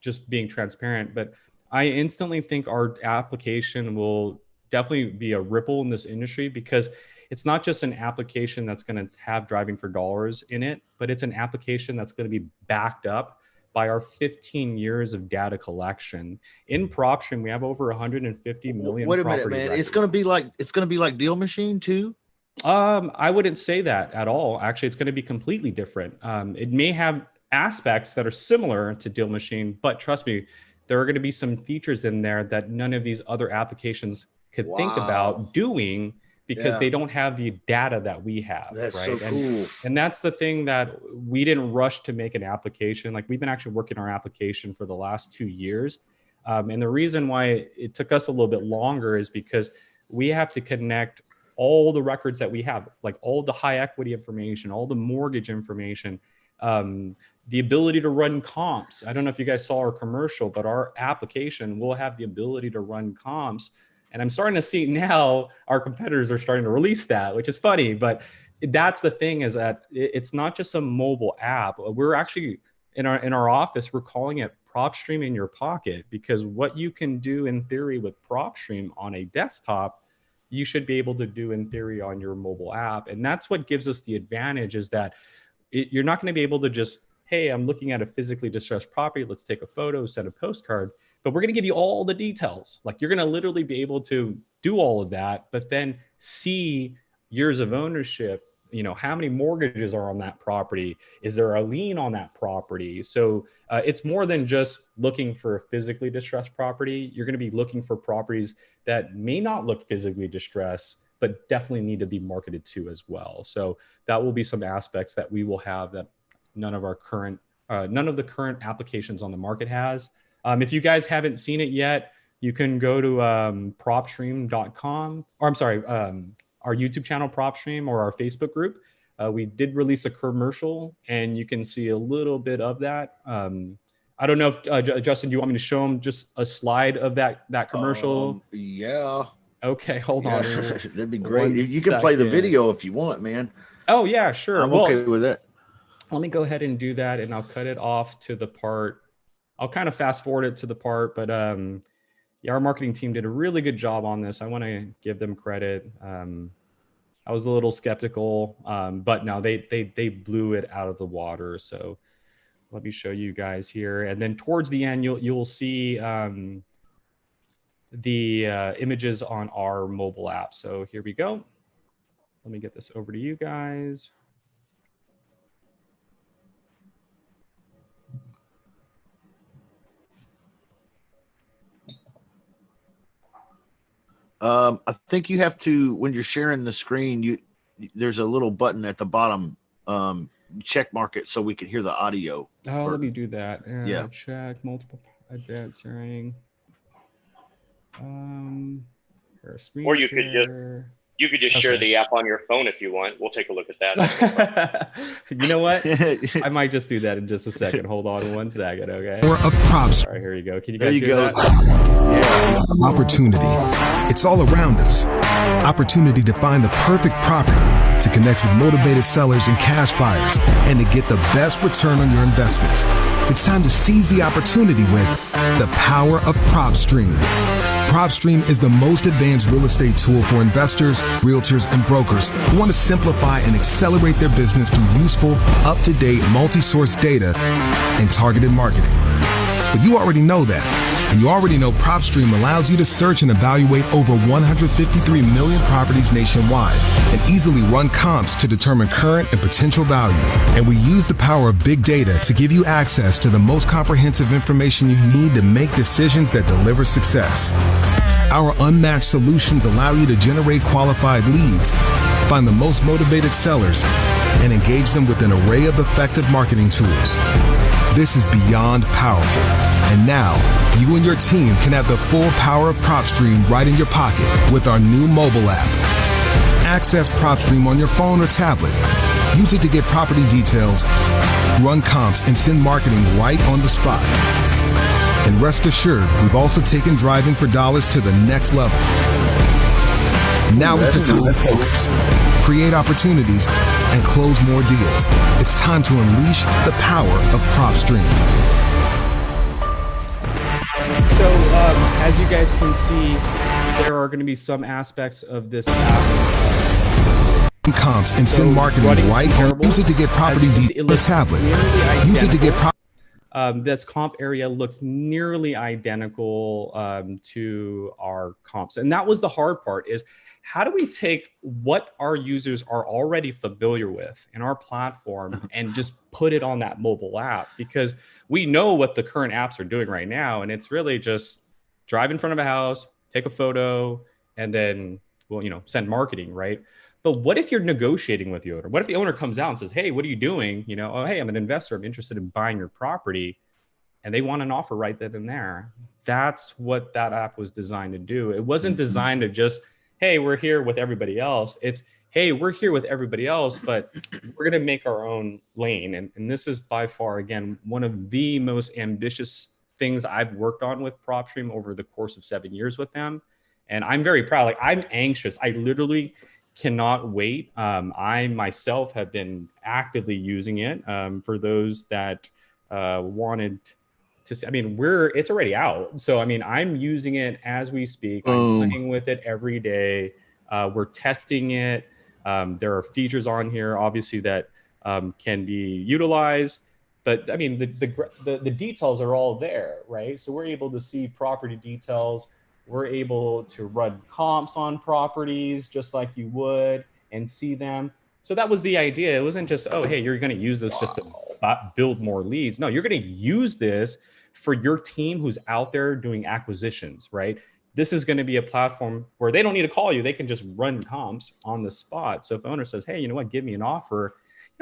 just being transparent, but I instantly think our application will definitely be a ripple in this industry, because it's not just an application that's going to have driving for dollars in it, but it's an application that's going to be backed up by our 15 years of data collection. In Propstream, we have over 150 million. Wait a minute, man. Records. It's going to be like Deal Machine too? I wouldn't say that at all. Actually, it's going to be completely different. It may have aspects that are similar to Deal Machine, but trust me, there are going to be some features in there that none of these other applications could think about doing, because they don't have the data that we have. That's right? So cool. And that's the thing, that we didn't rush to make an application. Like, we've been actually working our application for the last 2 years. And the reason why it took us a little bit longer is because we have to connect all the records that we have, like all the high equity information, all the mortgage information, the ability to run comps. I don't know if you guys saw our commercial, but our application will have the ability to run comps. And I'm starting to see now our competitors are starting to release that, which is funny. But that's the thing, is that it's not just a mobile app. We're actually in our office, we're calling it Propstream in your pocket, because what you can do in theory with Propstream on a desktop, you should be able to do in theory on your mobile app. And that's what gives us the advantage, is that you're not going to be able to just, hey, I'm looking at a physically distressed property, let's take a photo, send a postcard. but we're going to give you all the details. Like you're going to literally be able to do all of that, but then see years of ownership, how many mortgages are on that property? Is there a lien on that property? So it's more than just looking for a physically distressed property. You're going to be looking for properties that may not look physically distressed, but definitely need to be marketed to as well. So that will be some aspects that we will have that none of the current applications on the market has. If you guys haven't seen it yet, you can go to propstream.com, or I'm sorry, our YouTube channel, Propstream, or our Facebook group. We did release a commercial, and you can see a little bit of that. I don't know if, Justin, do you want me to show them just a slide of that commercial? Yeah. Okay, hold on. That'd be great. You can play the video if you want, man. Oh, yeah, sure. I'm okay with that. Let me go ahead and do that, and I'll cut it off to the part. I'll kind of fast forward it to the part, but yeah, our marketing team did a really good job on this. I want to give them credit. I was a little skeptical, but no, they blew it out of the water. So let me show you guys here, and then towards the end, you'll see the images on our mobile app. So here we go. Let me get this over to you guys. I think you have to, when you're sharing the screen, there's a little button at the bottom. Check mark it so we can hear the audio. Oh, let me do that. Yeah. Check multiple advanced hearing. Or you could just share the app on your phone if you want. We'll take a look at that. You know what? I might just do that in just a second. Hold on one second, okay? Or of props. All right, here you go. Can you guys hear that? Yeah. Opportunity. It's all around us. Opportunity to find the perfect property, to connect with motivated sellers and cash buyers, and to get the best return on your investments. It's time to seize the opportunity with the power of Propstream. Propstream is the most advanced real estate tool for investors, realtors, and brokers who want to simplify and accelerate their business through useful, up-to-date, multi-source data and targeted marketing. But you already know that. And you already know Propstream allows you to search and evaluate over 153 million properties nationwide and easily run comps to determine current and potential value. And we use the power of big data to give you access to the most comprehensive information you need to make decisions that deliver success. Our unmatched solutions allow you to generate qualified leads, find the most motivated sellers, and engage them with an array of effective marketing tools. This is beyond powerful. And now, you and your team can have the full power of Propstream right in your pocket with our new mobile app. Access Propstream on your phone or tablet. Use it to get property details, run comps, and send marketing right on the spot. And rest assured, we've also taken driving for dollars to the next level. Now is the time to focus, create opportunities, and close more deals. It's time to unleash the power of Propstream. So as you guys can see, there are going to be some aspects of this app. Comps and send marketing right on. Use it to get property details. Tablet. Use it to get this comp area looks nearly identical to our comps. And that was the hard part, is how do we take what our users are already familiar with in our platform and just put it on that mobile app? Because we know what the current apps are doing right now, and it's really just drive in front of a house, take a photo, and then, well, send marketing, right? But what if you're negotiating with the owner? What if the owner comes out and says, hey, what are you doing? Oh, hey, I'm an investor. I'm interested in buying your property. And they want an offer right then and there. That's what that app was designed to do. It wasn't designed to just, hey, we're here with everybody else. It's, hey, we're here with everybody else, but we're going to make our own lane. And this is by far, again, one of the most ambitious things I've worked on with Propstream over the course of 7 years with them. And I'm very proud. Like, I'm anxious. I literally cannot wait. I myself have been actively using it for those that wanted to see. I mean, it's already out. So, I mean, I'm using it as we speak. I'm playing with it every day. We're testing it. There are features on here, obviously, that can be utilized. But I mean, the details are all there, right? So we're able to see property details. We're able to run comps on properties just like you would and see them. So that was the idea. It wasn't just, oh, hey, you're going to use this just to build more leads. No, you're going to use this for your team who's out there doing acquisitions, right? This is going to be a platform where they don't need to call you. They can just run comps on the spot. So if owner says, hey, you know what, give me an offer,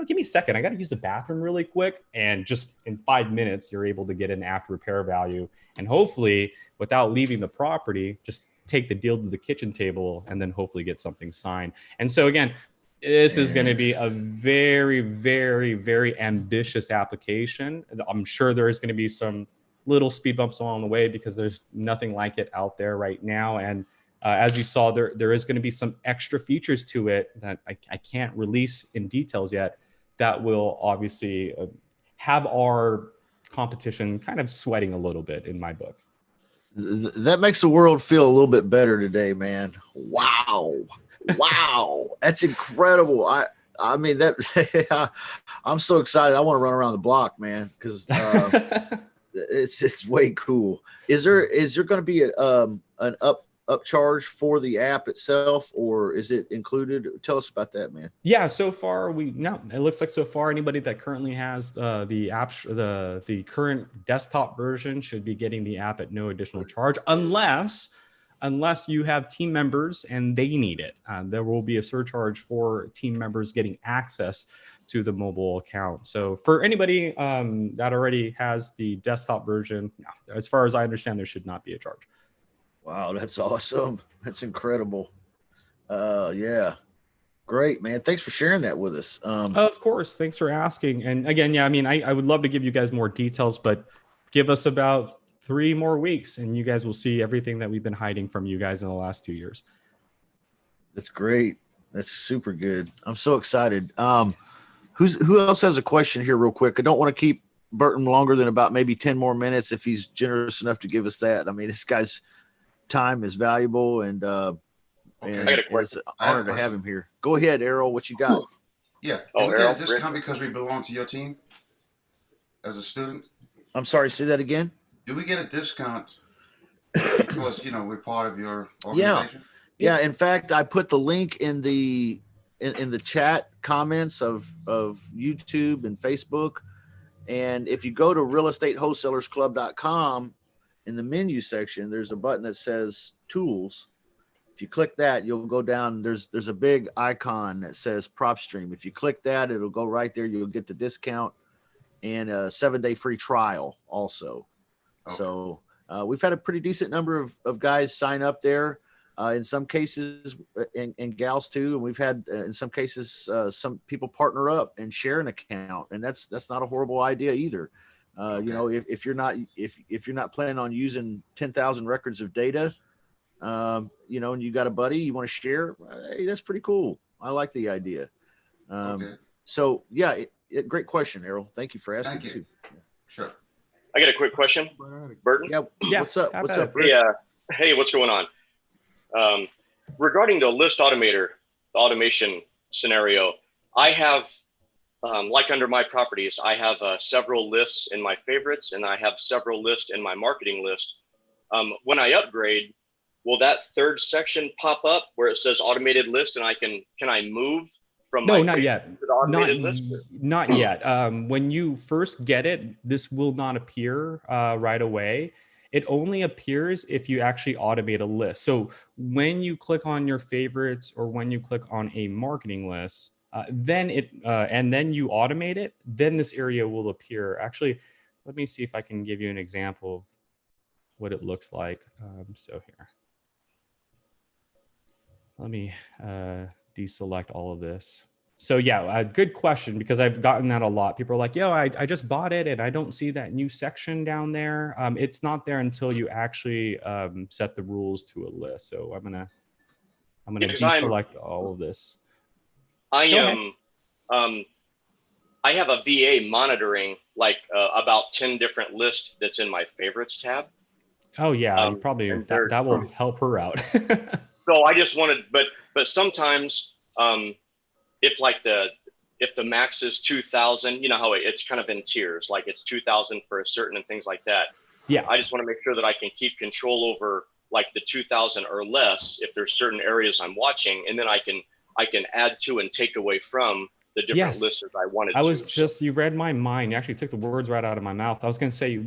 give me a second. I got to use the bathroom really quick. And just in 5 minutes, you're able to get an after repair value. And hopefully, without leaving the property, just take the deal to the kitchen table and then hopefully get something signed. And so again, this is going to be a very, very, very ambitious application. I'm sure there's going to be some little speed bumps along the way because there's nothing like it out there right now. And as you saw, there is going to be some extra features to it that I can't release in details yet that will obviously have our competition kind of sweating a little bit in my book. That makes the world feel a little bit better today, man. Wow. That's incredible. I mean, that I'm so excited. I want to run around the block, man, because it's way cool. Is there going to be an upcharge for the app itself, or is it included? Tell us about that, man. Yeah, so far it looks like so far anybody that currently has the app, the current desktop version should be getting the app at no additional charge, unless you have team members and they need it. There will be a surcharge for team members getting access to the mobile account. So for anybody that already has the desktop version, as far as I understand, there should not be a charge. Wow, that's awesome. That's incredible. Yeah. Great, man. Thanks for sharing that with us. Of course. Thanks for asking. And again, yeah, I mean, I would love to give you guys more details, but give us about 3 more weeks and you guys will see everything that we've been hiding from you guys in the last 2 years. That's great. That's super good. I'm so excited. Who else has a question here real quick? I don't want to keep Burton longer than about maybe 10 more minutes if he's generous enough to give us that. I mean, this guy's time is valuable and it's an honor to have him here. Go ahead, Errol. What you got? Yeah. Do we get a discount because we belong to your team as a student? I'm sorry, say that again. Do we get a discount because we're part of your organization? Yeah. In fact, I put the link in the chat comments of YouTube and Facebook. And if you go to realestatewholesalersclub.com, in the menu section, there's a button that says tools. If you click that, you'll go down. There's a big icon that says Propstream. If you click that, it'll go right there. You'll get the discount and a 7-day free trial also. Okay. So we've had a pretty decent number of guys sign up there. In some cases, and gals too. And we've had in some cases some people partner up and share an account, and that's not a horrible idea either. Okay. If you're not planning on using 10,000 records of data, and you got a buddy you want to share, hey, that's pretty cool. I like the idea. Okay. So yeah, great question, Errol. Thank you for asking. Thank you. Sure. I got a quick question, Burton. Yeah. What's up? What's up, Rick? Hey, what's going on? Regarding the list automator, the automation scenario, I have, like under my properties, I have several lists in my favorites and I have several lists in my marketing list. When I upgrade, will that third section pop up where it says automated list and can I move from no, not yet. Not yet. When you first get it, this will not appear right away. It only appears if you actually automate a list. So when you click on your favorites or when you click on a marketing list, then you automate it, then this area will appear. Actually, let me see if I can give you an example of what it looks like. So here, let me deselect all of this. So yeah, good question, because I've gotten that a lot. People are like, yo, I just bought it and I don't see that new section down there. It's not there until you actually set the rules to a list. So I'm gonna deselect all of this. I have a VA monitoring like about 10 different lists that's in my favorites tab. Oh yeah, you probably that will help her out. So I just wanted, but sometimes if like if the max is 2,000, you know how it's kind of in tiers, like it's 2,000 for a certain and things like that. Yeah. I just want to make sure that I can keep control over like the 2,000 or less if there's certain areas I'm watching, and then I can add to and take away from the different lists as I wanted to. I was just, you read my mind. You actually took the words right out of my mouth. I was going to say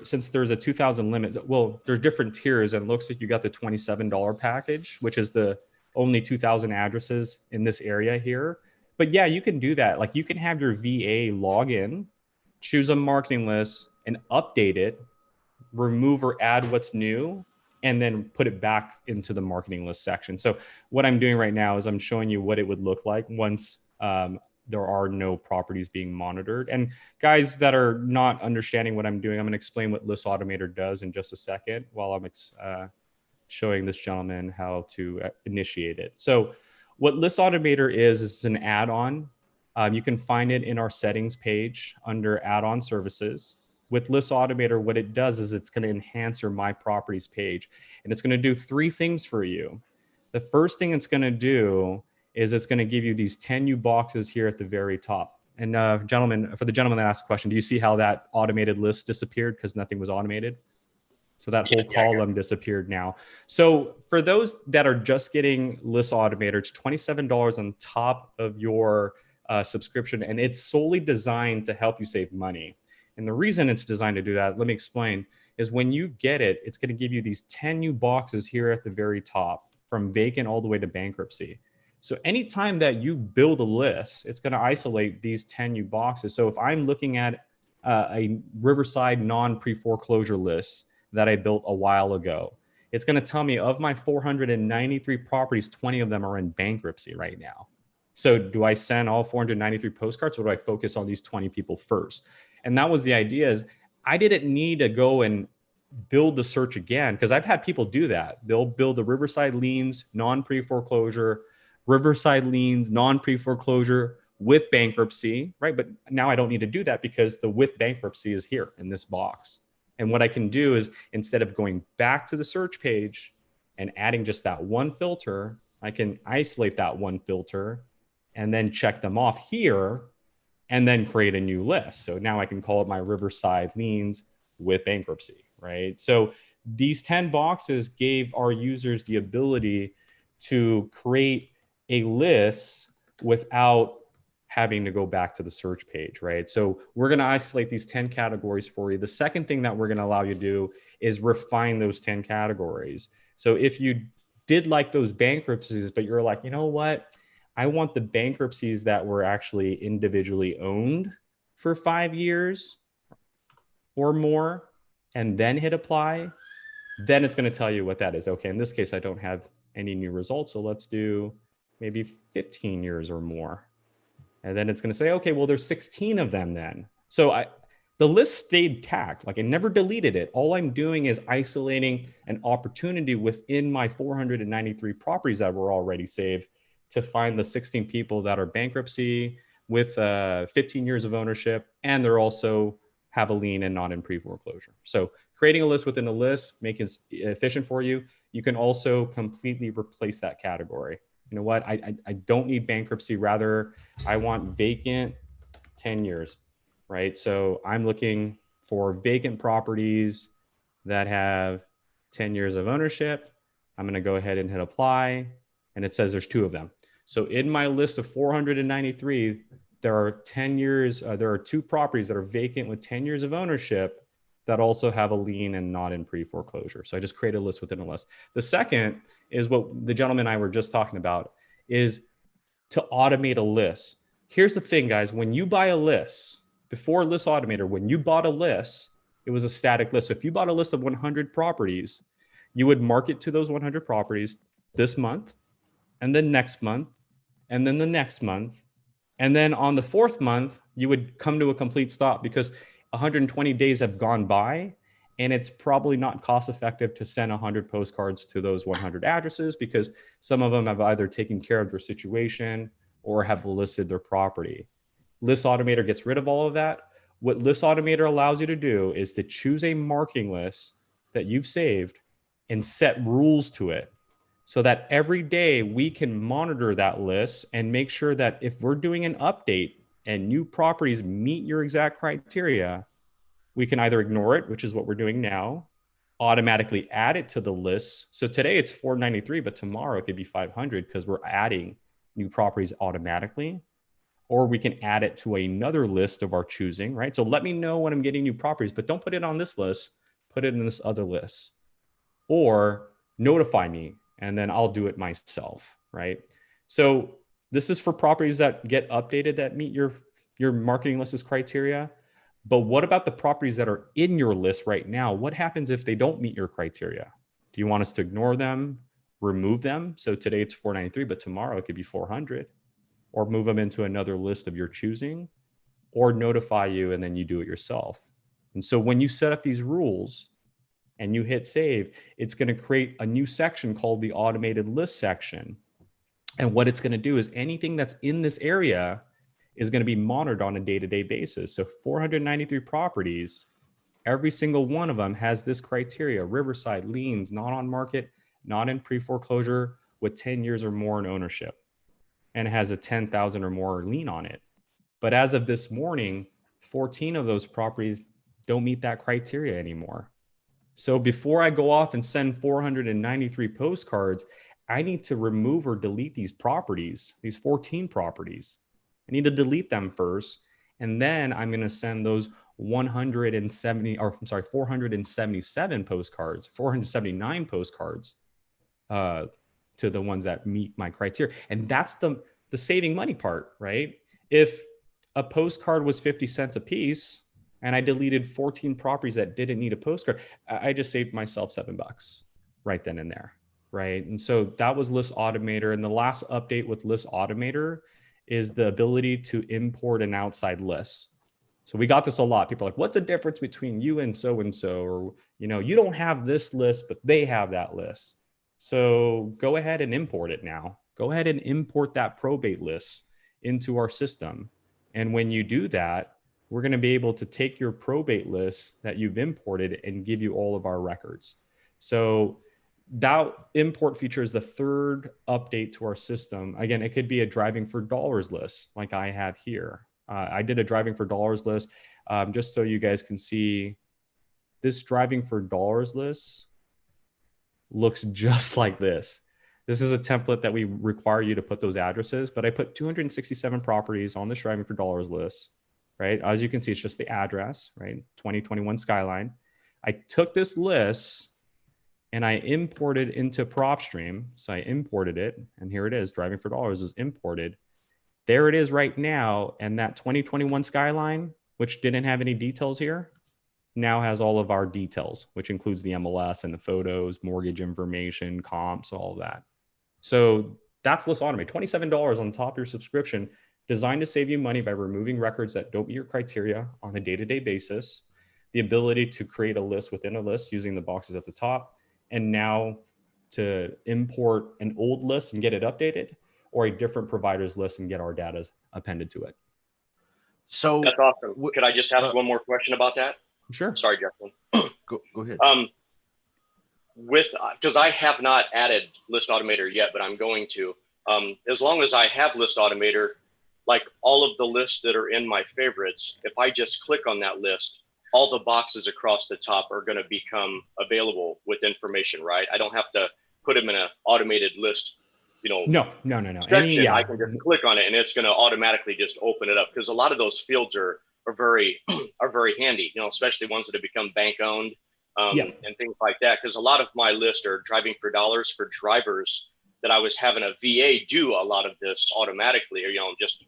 since there's a 2,000 limit, well, there's different tiers, and it looks like you got the $27 package, which is the only 2,000 addresses in this area here. But yeah, you can do that. Like you can have your VA log in, choose a marketing list and update it, remove or add what's new, and then put it back into the marketing list section. So what I'm doing right now is I'm showing you what it would look like once there are no properties being monitored. And guys that are not understanding what I'm doing, I'm going to explain what List Automator does in just a second while I'm showing this gentleman how to initiate it. So what List Automator is an add-on. You can find it in our settings page under add-on services. With List Automator, what it does is it's going to enhance your My Properties page. And it's going to do three things for you. The first thing it's going to do is it's going to give you these 10 new boxes here at the very top. And for the gentleman that asked the question, do you see how that automated list disappeared because nothing was automated? So that whole column disappeared now. So for those that are just getting List Automator, it's $27 on top of your subscription, and it's solely designed to help you save money. And the reason it's designed to do that, let me explain, is when you get it, it's going to give you these 10 new boxes here at the very top, from vacant all the way to bankruptcy. So anytime that you build a list, it's going to isolate these 10 new boxes. So if I'm looking at a Riverside non-pre-foreclosure list that I built a while ago, it's going to tell me of my 493 properties, 20 of them are in bankruptcy right now. So do I send all 493 postcards, or do I focus on these 20 people first? And that was the idea. Is I didn't need to go and build the search again, because I've had people do that. They'll build the Riverside liens, non-pre-foreclosure, Riverside liens, non-pre-foreclosure with bankruptcy, right? But now I don't need to do that because the with bankruptcy is here in this box. And what I can do is, instead of going back to the search page and adding just that one filter, I can isolate that one filter and then check them off here and then create a new list. So now I can call it my Riverside liens with bankruptcy, right? So these 10 boxes gave our users the ability to create a list without having to go back to the search page, right? So we're going to isolate these 10 categories for you. The second thing that we're going to allow you to do is refine those 10 categories. So if you did like those bankruptcies, but you're like, you know what? I want the bankruptcies that were actually individually owned for 5 years or more, and then hit apply, then it's going to tell you what that is. Okay, in this case, I don't have any new results, so let's do maybe 15 years or more. And then it's going to say, okay, well, there's 16 of them then. So the list stayed tagged, like I never deleted it. All I'm doing is isolating an opportunity within my 493 properties that were already saved to find the 16 people that are bankruptcy with 15 years of ownership, and they're also have a lien and not in pre-foreclosure. So creating a list within a list, making it efficient for you. You can also completely replace that category. You know what? I don't need bankruptcy. Rather, I want vacant 10 years, right? So I'm looking for vacant properties that have 10 years of ownership. I'm going to go ahead and hit apply. And it says there's 2 of them. So in my list of 493, there are 10 years, there are 2 properties that are vacant with 10 years of ownership that also have a lien and not in pre-foreclosure. So I just create a list within a list. The second is what the gentleman and I were just talking about, is to automate a list. Here's the thing, guys. When you buy a list, before List Automator, when you bought a list, it was a static list. So if you bought a list of 100 properties, you would market to those 100 properties this month, and then next month, and then the next month. And then on the 4th month, you would come to a complete stop because 120 days have gone by, and it's probably not cost effective to send 100 postcards to those 100 addresses because some of them have either taken care of their situation or have listed their property. List Automator gets rid of all of that. What List Automator allows you to do is to choose a marketing list that you've saved and set rules to it. so that every day we can monitor that list and make sure that if we're doing an update and new properties meet your exact criteria, we can either ignore it, which is what we're doing now, automatically add it to the list. So today it's 493, but tomorrow it could be 500 because we're adding new properties automatically. Or we can add it to another list of our choosing, right? So let me know when I'm getting new properties, but don't put it on this list, put it in this other list. Or notify me, and then I'll do it myself, right? So this is for properties that get updated that meet your marketing list's criteria. But what about the properties that are in your list right now? What happens if they don't meet your criteria? Do you want us to ignore them, remove them? So today it's 493, but tomorrow it could be 400, or move them into another list of your choosing, or notify you and then you do it yourself. And so when you set up these rules and you hit save, it's going to create a new section called the automated list section. And what it's going to do is anything that's in this area is going to be monitored on a day-to-day basis. So 493 properties, every single one of them has this criteria: Riverside, liens, not on market, not in pre-foreclosure, with 10 years or more in ownership, and it has a 10,000 or more lien on it. But as of this morning, 14 of those properties don't meet that criteria anymore. So before I go off and send 493 postcards, I need to remove or delete these properties, these 14 properties. I need to delete them first. And then I'm going to send those 477 postcards, 479 postcards to the ones that meet my criteria. And that's the saving money part, right? If a postcard was 50 cents a piece and I deleted 14 properties that didn't need a postcard, I just saved myself $7 right then and there, right? And so that was List Automator. And the last update with List Automator is the ability to import an outside list. So we got this a lot. People are like, what's the difference between you and so-and-so? Or, you don't have this list, but they have that list. So go ahead and import it now. Go ahead and import that probate list into our system. And when you do that, we're going to be able to take your probate list that you've imported and give you all of our records. So that import feature is the third update to our system. Again, it could be a driving for dollars list like I have here. I did a driving for dollars list just so you guys can see. This driving for dollars list looks just like this. This is a template that we require you to put those addresses, but I put 267 properties on this driving for dollars list, right? As you can see, it's just the address, right? 2021 Skyline. I took this list and I imported into Propstream. So I imported it, and here it is. Driving for dollars is imported. There it is right now. And that 2021 Skyline, which didn't have any details here, now has all of our details, which includes the MLS and the photos, mortgage information, comps, all of that. So that's List Automate, $27 on top of your subscription, designed to save you money by removing records that don't meet your criteria on a day-to-day basis, the ability to create a list within a list using the boxes at the top, and now to import an old list and get it updated, or a different provider's list and get our data appended to it. So that's awesome. Could I just ask one more question about that? Sure. Sorry, Justin. Go ahead. Because I have not added List Automator yet, but I'm going to. As long as I have List Automator, like all of the lists that are in my favorites, if I just click on that list, all the boxes across the top are going to become available with information, right? I don't have to put them in an automated list, No. Section, I can just click on it and it's going to automatically just open it up, because a lot of those fields are very handy, especially ones that have become bank owned and things like that. Because a lot of my lists are driving for dollars for drivers that I was having a VA do a lot of this automatically, or just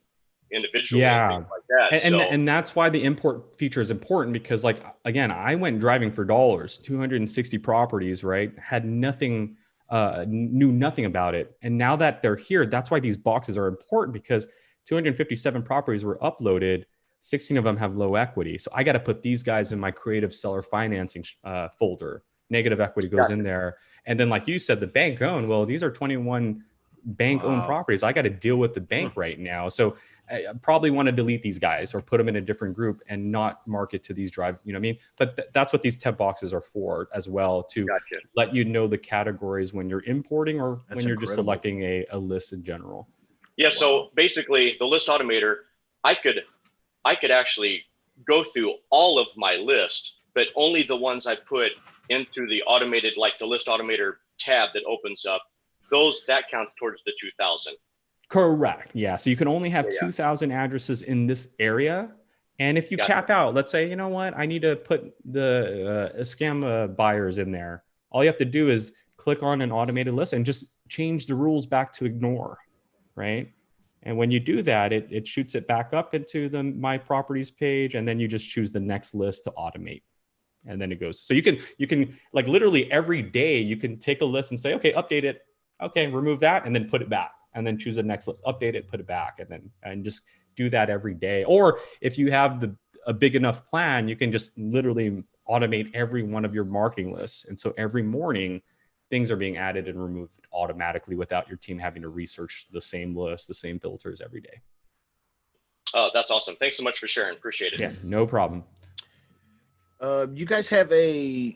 individually and things like that. And that's why the import feature is important, because like, again, I went driving for dollars, 260 properties, right? Had nothing, knew nothing about it. And now that they're here, that's why these boxes are important, because 257 properties were uploaded. 16 of them have low equity. So I got to put these guys in my creative seller financing folder. Negative equity goes in there. And then, like you said, the bank owned, well, these are 21 bank owned properties. I got to deal with the bank right now. So I probably want to delete these guys or put them in a different group and not market to these drive, you know what I mean? But that's what these temp boxes are for as well, to let you know the categories when you're importing or when you're just selecting a list in general. Yeah. Wow. So basically the list automator, I could actually go through all of my list, but only the ones I put into the automated, like the list automator tab that opens up, that counts towards the 2,000. Correct. Yeah. So you can only have 2,000 addresses in this area. And if you cap out, let's say, you know what, I need to put the scam buyers in there. All you have to do is click on an automated list and just change the rules back to ignore, right? And when you do that, it shoots it back up into the My Properties page, and then you just choose the next list to automate. And then it goes. So you can like literally every day, you can take a list and say, okay, update it. Okay, remove that, and then put it back. And then choose the next list, update it, put it back, and just do that every day. Or if you have a big enough plan, you can just literally automate every one of your marketing lists. And so every morning, things are being added and removed automatically without your team having to research the same list, the same filters every day. Oh, that's awesome. Thanks so much for sharing. Appreciate it. Yeah, no problem. You guys have a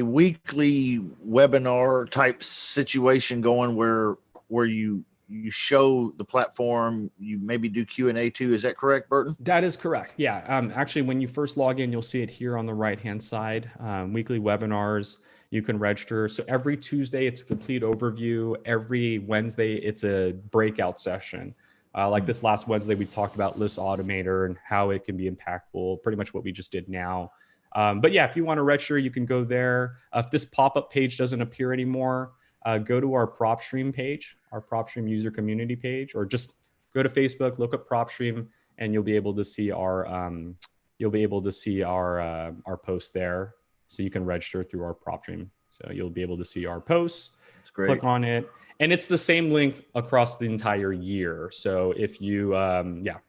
weekly webinar type situation going where you show the platform, you maybe do Q&A too. Is that correct, Burton? That is correct. Yeah. Actually, when you first log in, you'll see it here on the right-hand side, weekly webinars. You can register. So every Tuesday, it's a complete overview. Every Wednesday, it's a breakout session. Like this last Wednesday, we talked about List Automator and how it can be impactful, pretty much what we just did now. But yeah, if you want to register, you can go there. If this pop-up page doesn't appear anymore, go to our Propstream page, our Propstream user community page, or just go to Facebook, look up Propstream, and you'll be able to see our our post there. So you can register through our Propstream. So you'll be able to see our posts. That's great. Click on it, and it's the same link across the entire year. So if you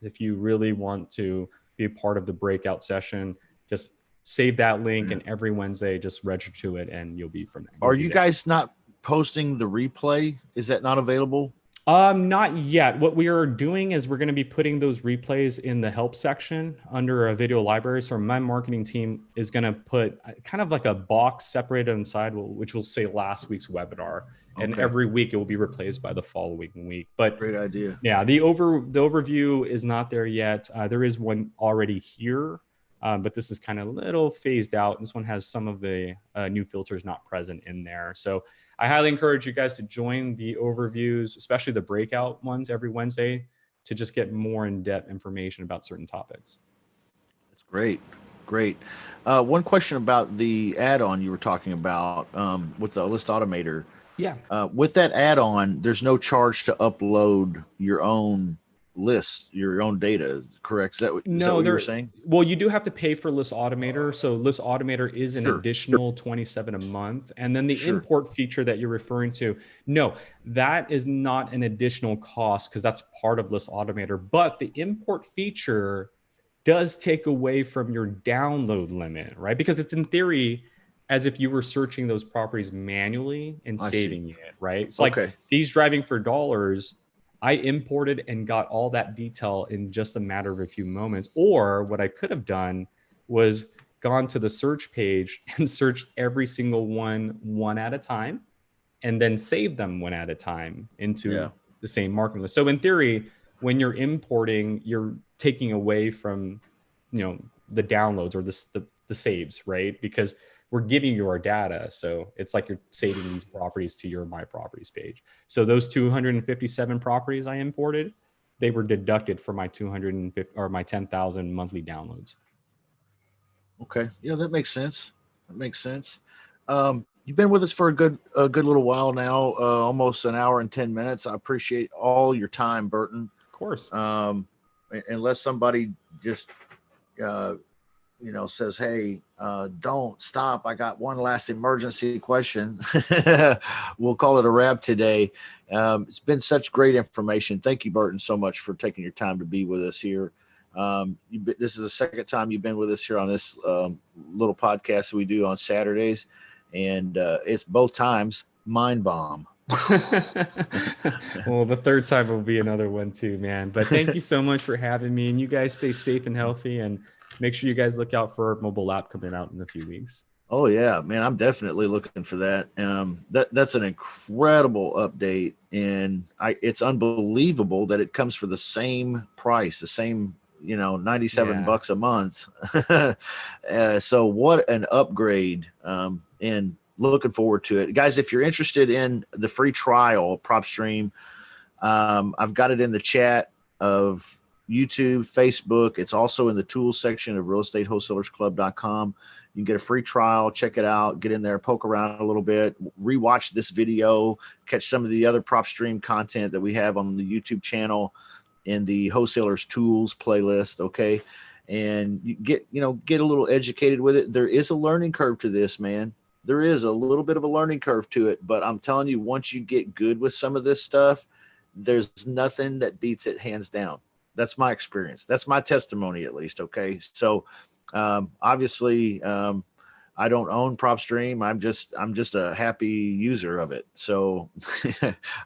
if you really want to be a part of the breakout session, just save that link, and every Wednesday just register to it, and you'll be from there. Are you guys not posting the replay? Is that not available? Not yet. What we are doing is we're going to be putting those replays in the help section under a video library. So my marketing team is going to put kind of like a box separated inside, which will say last week's webinar. And every week it will be replaced by the following week. But great idea. Yeah, the overview is not there yet. There is one already here. But this is kind of a little phased out. This one has some of the new filters not present in there. So I highly encourage you guys to join the overviews, especially the breakout ones every Wednesday, to just get more in-depth information about certain topics. That's great. Great. One question about the add-on you were talking about with the List Automator. Yeah. With that add-on, there's no charge to upload your own list, your own data, correct? Is that what you were saying? Well, you do have to pay for List Automator. So List Automator is an additional $27 a month. And then the import feature that you're referring to, no, that is not an additional cost because that's part of List Automator. But the import feature does take away from your download limit, right? Because it's in theory as if you were searching those properties manually and saving it, right? It's like these driving for dollars, I imported and got all that detail in just a matter of a few moments. Or what I could have done was gone to the search page and searched every single one at a time, and then save them one at a time into the same marketing list. So in theory, when you're importing, you're taking away from, the downloads or the saves, right? Because we're giving you our data. So it's like you're saving these properties to your My Properties page. So those 257 properties I imported, they were deducted from my 250 or my 10,000 monthly downloads. Okay. Yeah, that makes sense. You've been with us for a good little while now, almost an hour and 10 minutes. I appreciate all your time, Burton. Of course. Unless somebody just, says, hey, don't stop. I got one last emergency question. We'll call it a wrap today. It's been such great information. Thank you, Burton, so much for taking your time to be with us here. This is the second time you've been with us here on this little podcast that we do on Saturdays. And it's both times mind bomb. Well, the third time will be another one too, man. But thank you so much for having me, and you guys stay safe and healthy, and make sure you guys look out for our mobile app coming out in a few weeks. Oh yeah, man, I'm definitely looking for that. That's an incredible update, and it's unbelievable that it comes for the same price, the same, $97 a month. So what an upgrade, and looking forward to it, guys. If you're interested in the free trial of Propstream, I've got it in the chat of YouTube, Facebook. It's also in the tools section of realestatewholesalersclub.com. You can get a free trial, check it out, get in there, poke around a little bit, rewatch this video, catch some of the other Propstream content that we have on the YouTube channel in the Wholesalers Tools playlist, okay? And you get a little educated with it. There is a learning curve to this, man. There is a little bit of a learning curve to it, but I'm telling you, once you get good with some of this stuff, there's nothing that beats it, hands down. That's my experience. That's my testimony, at least, okay? So obviously, I don't own Propstream. I'm just a happy user of it. So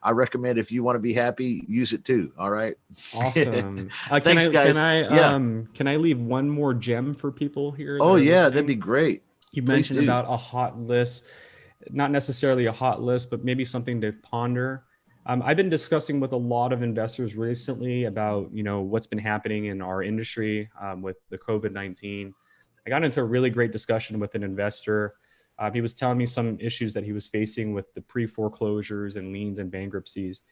I recommend, if you want to be happy, use it too. All right. Awesome. Thanks, guys. Can I leave one more gem for people here? Oh yeah, that'd be great. You mentioned about a hot list, not necessarily a hot list, but maybe something to ponder. I've been discussing with a lot of investors recently about, what's been happening in our industry with the COVID-19. I got into a really great discussion with an investor. He was telling me some issues that he was facing with the pre-foreclosures and liens and bankruptcies.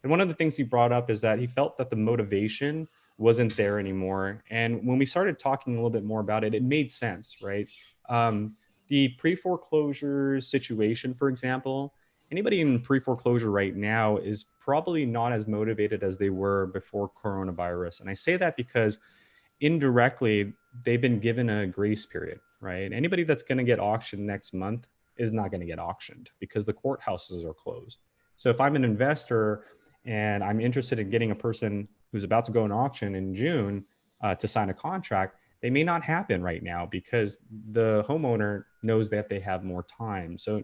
And one of the things he brought up is that he felt that the motivation wasn't there anymore. And when we started talking a little bit more about it, it made sense, right? The pre-foreclosures situation, for example, anybody in pre-foreclosure right now is probably not as motivated as they were before coronavirus. And I say that because indirectly, they've been given a grace period, right? Anybody that's going to get auctioned next month is not going to get auctioned because the courthouses are closed. So if I'm an investor and I'm interested in getting a person who's about to go in auction in June to sign a contract, they may not happen right now because the homeowner knows that they have more time. So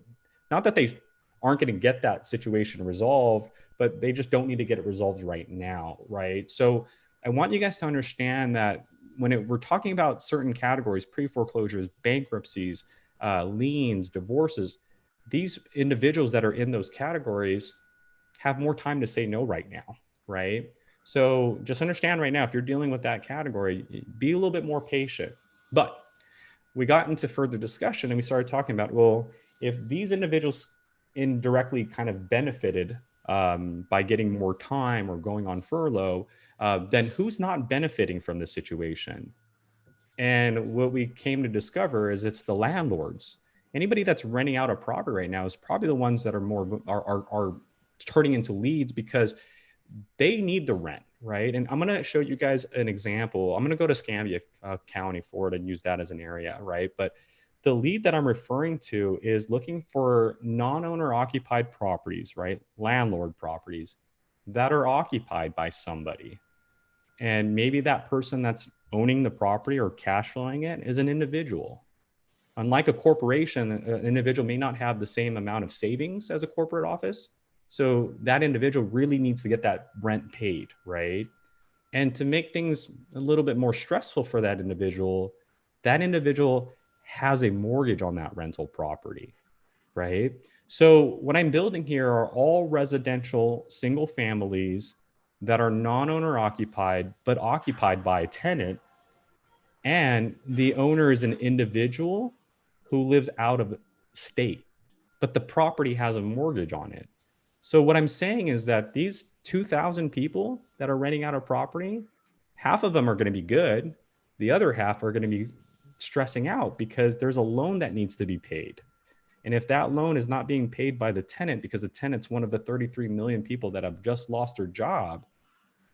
not that they aren't going to get that situation resolved, but they just don't need to get it resolved right now, right? So I want you guys to understand that when we're talking about certain categories, pre-foreclosures, bankruptcies, liens, divorces, these individuals that are in those categories have more time to say no right now, right? So just understand right now, if you're dealing with that category, be a little bit more patient. But we got into further discussion and we started talking about, well, if these individuals indirectly kind of benefited by getting more time or going on furlough, then who's not benefiting from the situation? And what we came to discover is it's the landlords. Anybody that's renting out a property right now is probably the ones that are turning into leads because they need the rent, right? And I'm going to show you guys an example. I'm going to go to Escambia County, Florida, and use that as an area, right? But the lead that I'm referring to is looking for non-owner occupied properties, right? Landlord properties that are occupied by somebody. And maybe that person that's owning the property or cash flowing it is an individual. Unlike a corporation, an individual may not have the same amount of savings as a corporate office. So that individual really needs to get that rent paid, right? And to make things a little bit more stressful for that individual has a mortgage on that rental property, right? So what I'm building here are all residential single families that are non-owner occupied, but occupied by a tenant. And the owner is an individual who lives out of state, but the property has a mortgage on it. So what I'm saying is that these 2,000 people that are renting out a property, half of them are going to be good. The other half are going to be stressing out because there's a loan that needs to be paid. And if that loan is not being paid by the tenant because the tenant's one of the 33 million people that have just lost their job,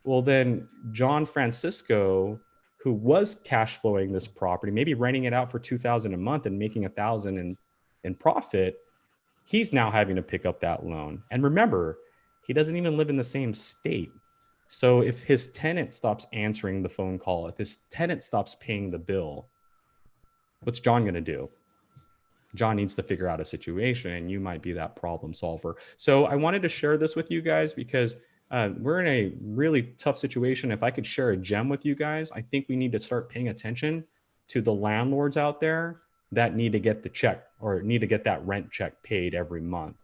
well, then John Francisco, who was cash flowing this property, maybe renting it out for $2,000 a month and making $1,000 in profit, he's now having to pick up that loan. And remember, he doesn't even live in the same state. So if his tenant stops answering the phone call, if his tenant stops paying the bill, what's John going to do? John needs to figure out a situation, and you might be that problem solver. So I wanted to share this with you guys because we're in a really tough situation. If I could share a gem with you guys, I think we need to start paying attention to the landlords out there that need to get the check or need to get that rent check paid every month.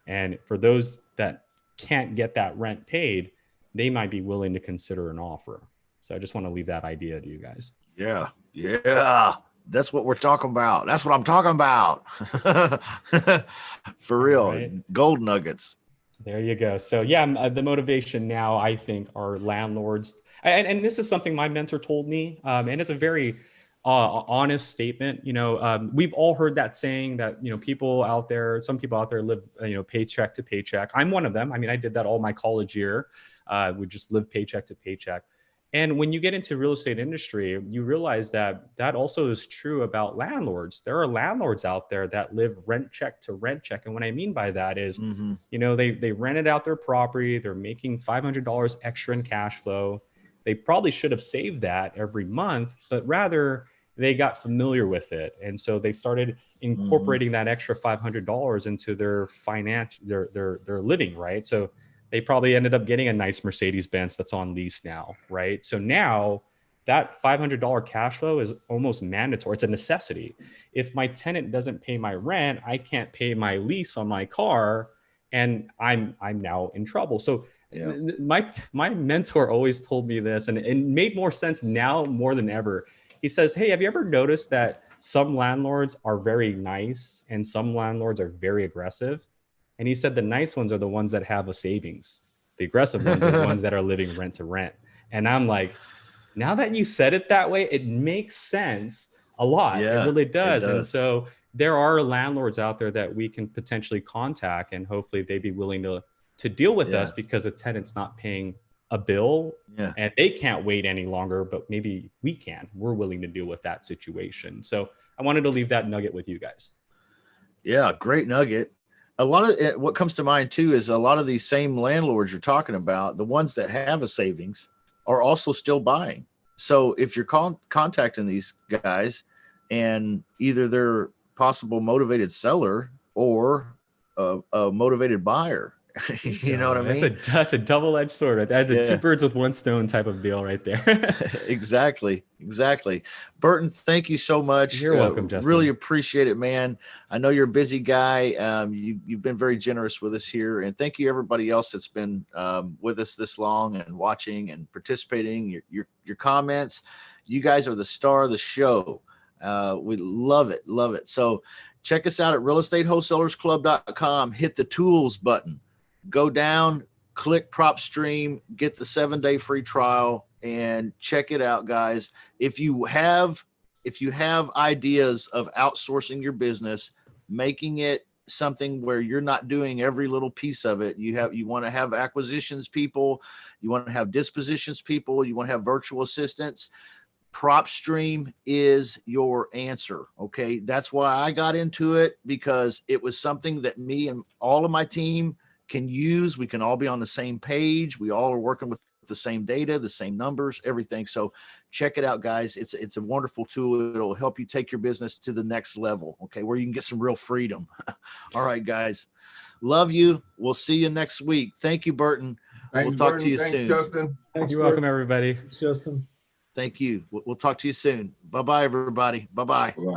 And for those that can't get that rent paid, they might be willing to consider an offer. So I just want to leave that idea to you guys. Yeah. Yeah. That's what we're talking about. That's what I'm talking about. For real. Right. Gold nuggets. There you go. So yeah, the motivation now, I think, are landlords. And this is something my mentor told me. And it's a very honest statement. You know, we've all heard that saying that, you know, people out there, some people out there live, you know, paycheck to paycheck. I'm one of them. I mean, I did that all my college year. We just live paycheck to paycheck. And when you get into real estate industry, you realize that that also is true about landlords. There are landlords out there that live rent check to rent check. And what I mean by that is, you know, they rented out their property. They're making $500 extra in cash flow. They probably should have saved that every month, but rather they got familiar with it. And so they started incorporating that extra $500 into their their living, right? So they probably ended up getting a nice Mercedes-Benz that's on lease now, right? So now that $500 cash flow is almost mandatory. It's a necessity. If my tenant doesn't pay my rent, I can't pay my lease on my car, and I'm now in trouble. So yeah. My mentor always told me this, and it made more sense now more than ever. He says, hey, have you ever noticed that some landlords are very nice and some landlords are very aggressive? And he said the nice ones are the ones that have a savings. The aggressive ones are the ones that are living rent to rent. And I'm like, now that you said it that way, it makes sense a lot. Yeah, it really does. And so there are landlords out there that we can potentially contact, and hopefully they'd be willing to deal with us because a tenant's not paying a bill and they can't wait any longer, but maybe we can. We're willing to deal with that situation. So I wanted to leave that nugget with you guys. Yeah, great nugget. A lot of it, what comes to mind too is a lot of these same landlords you're talking about, the ones that have a savings are also still buying. So if you're contacting these guys and either they're possible motivated seller or a motivated buyer, you know what I mean? That's a double-edged sword. That's a two birds with one stone type of deal right there. Exactly. Burton, thank you so much. You're welcome, Justin. Really appreciate it, man. I know you're a busy guy. You've been very generous with us here, and thank you everybody else that's been with us this long and watching and participating. Your comments. You guys are the star of the show. We love it. So check us out at realestatewholesalersclub.com. Hit the tools button. Go down, click Propstream, get the 7-day free trial, and check it out, guys. If you have ideas of outsourcing your business, making it something where you're not doing every little piece of it, you want to have acquisitions people, you want to have dispositions people, you want to have virtual assistants, Propstream is your answer. Okay. That's why I got into it, because it was something that me and all of my team can use. We can all be on the same page. We all are working with the same data, the same numbers, everything. So check it out, guys. It's a wonderful tool. It'll help you take your business to the next level. Okay. Where you can get some real freedom. All right, guys. Love you. We'll see you next week. Thank you, Burton. We'll talk to you soon. Justin. Thanks, you're welcome, everybody. Thanks, Justin. Thank you. We'll talk to you soon. Bye-bye, everybody. Bye-bye.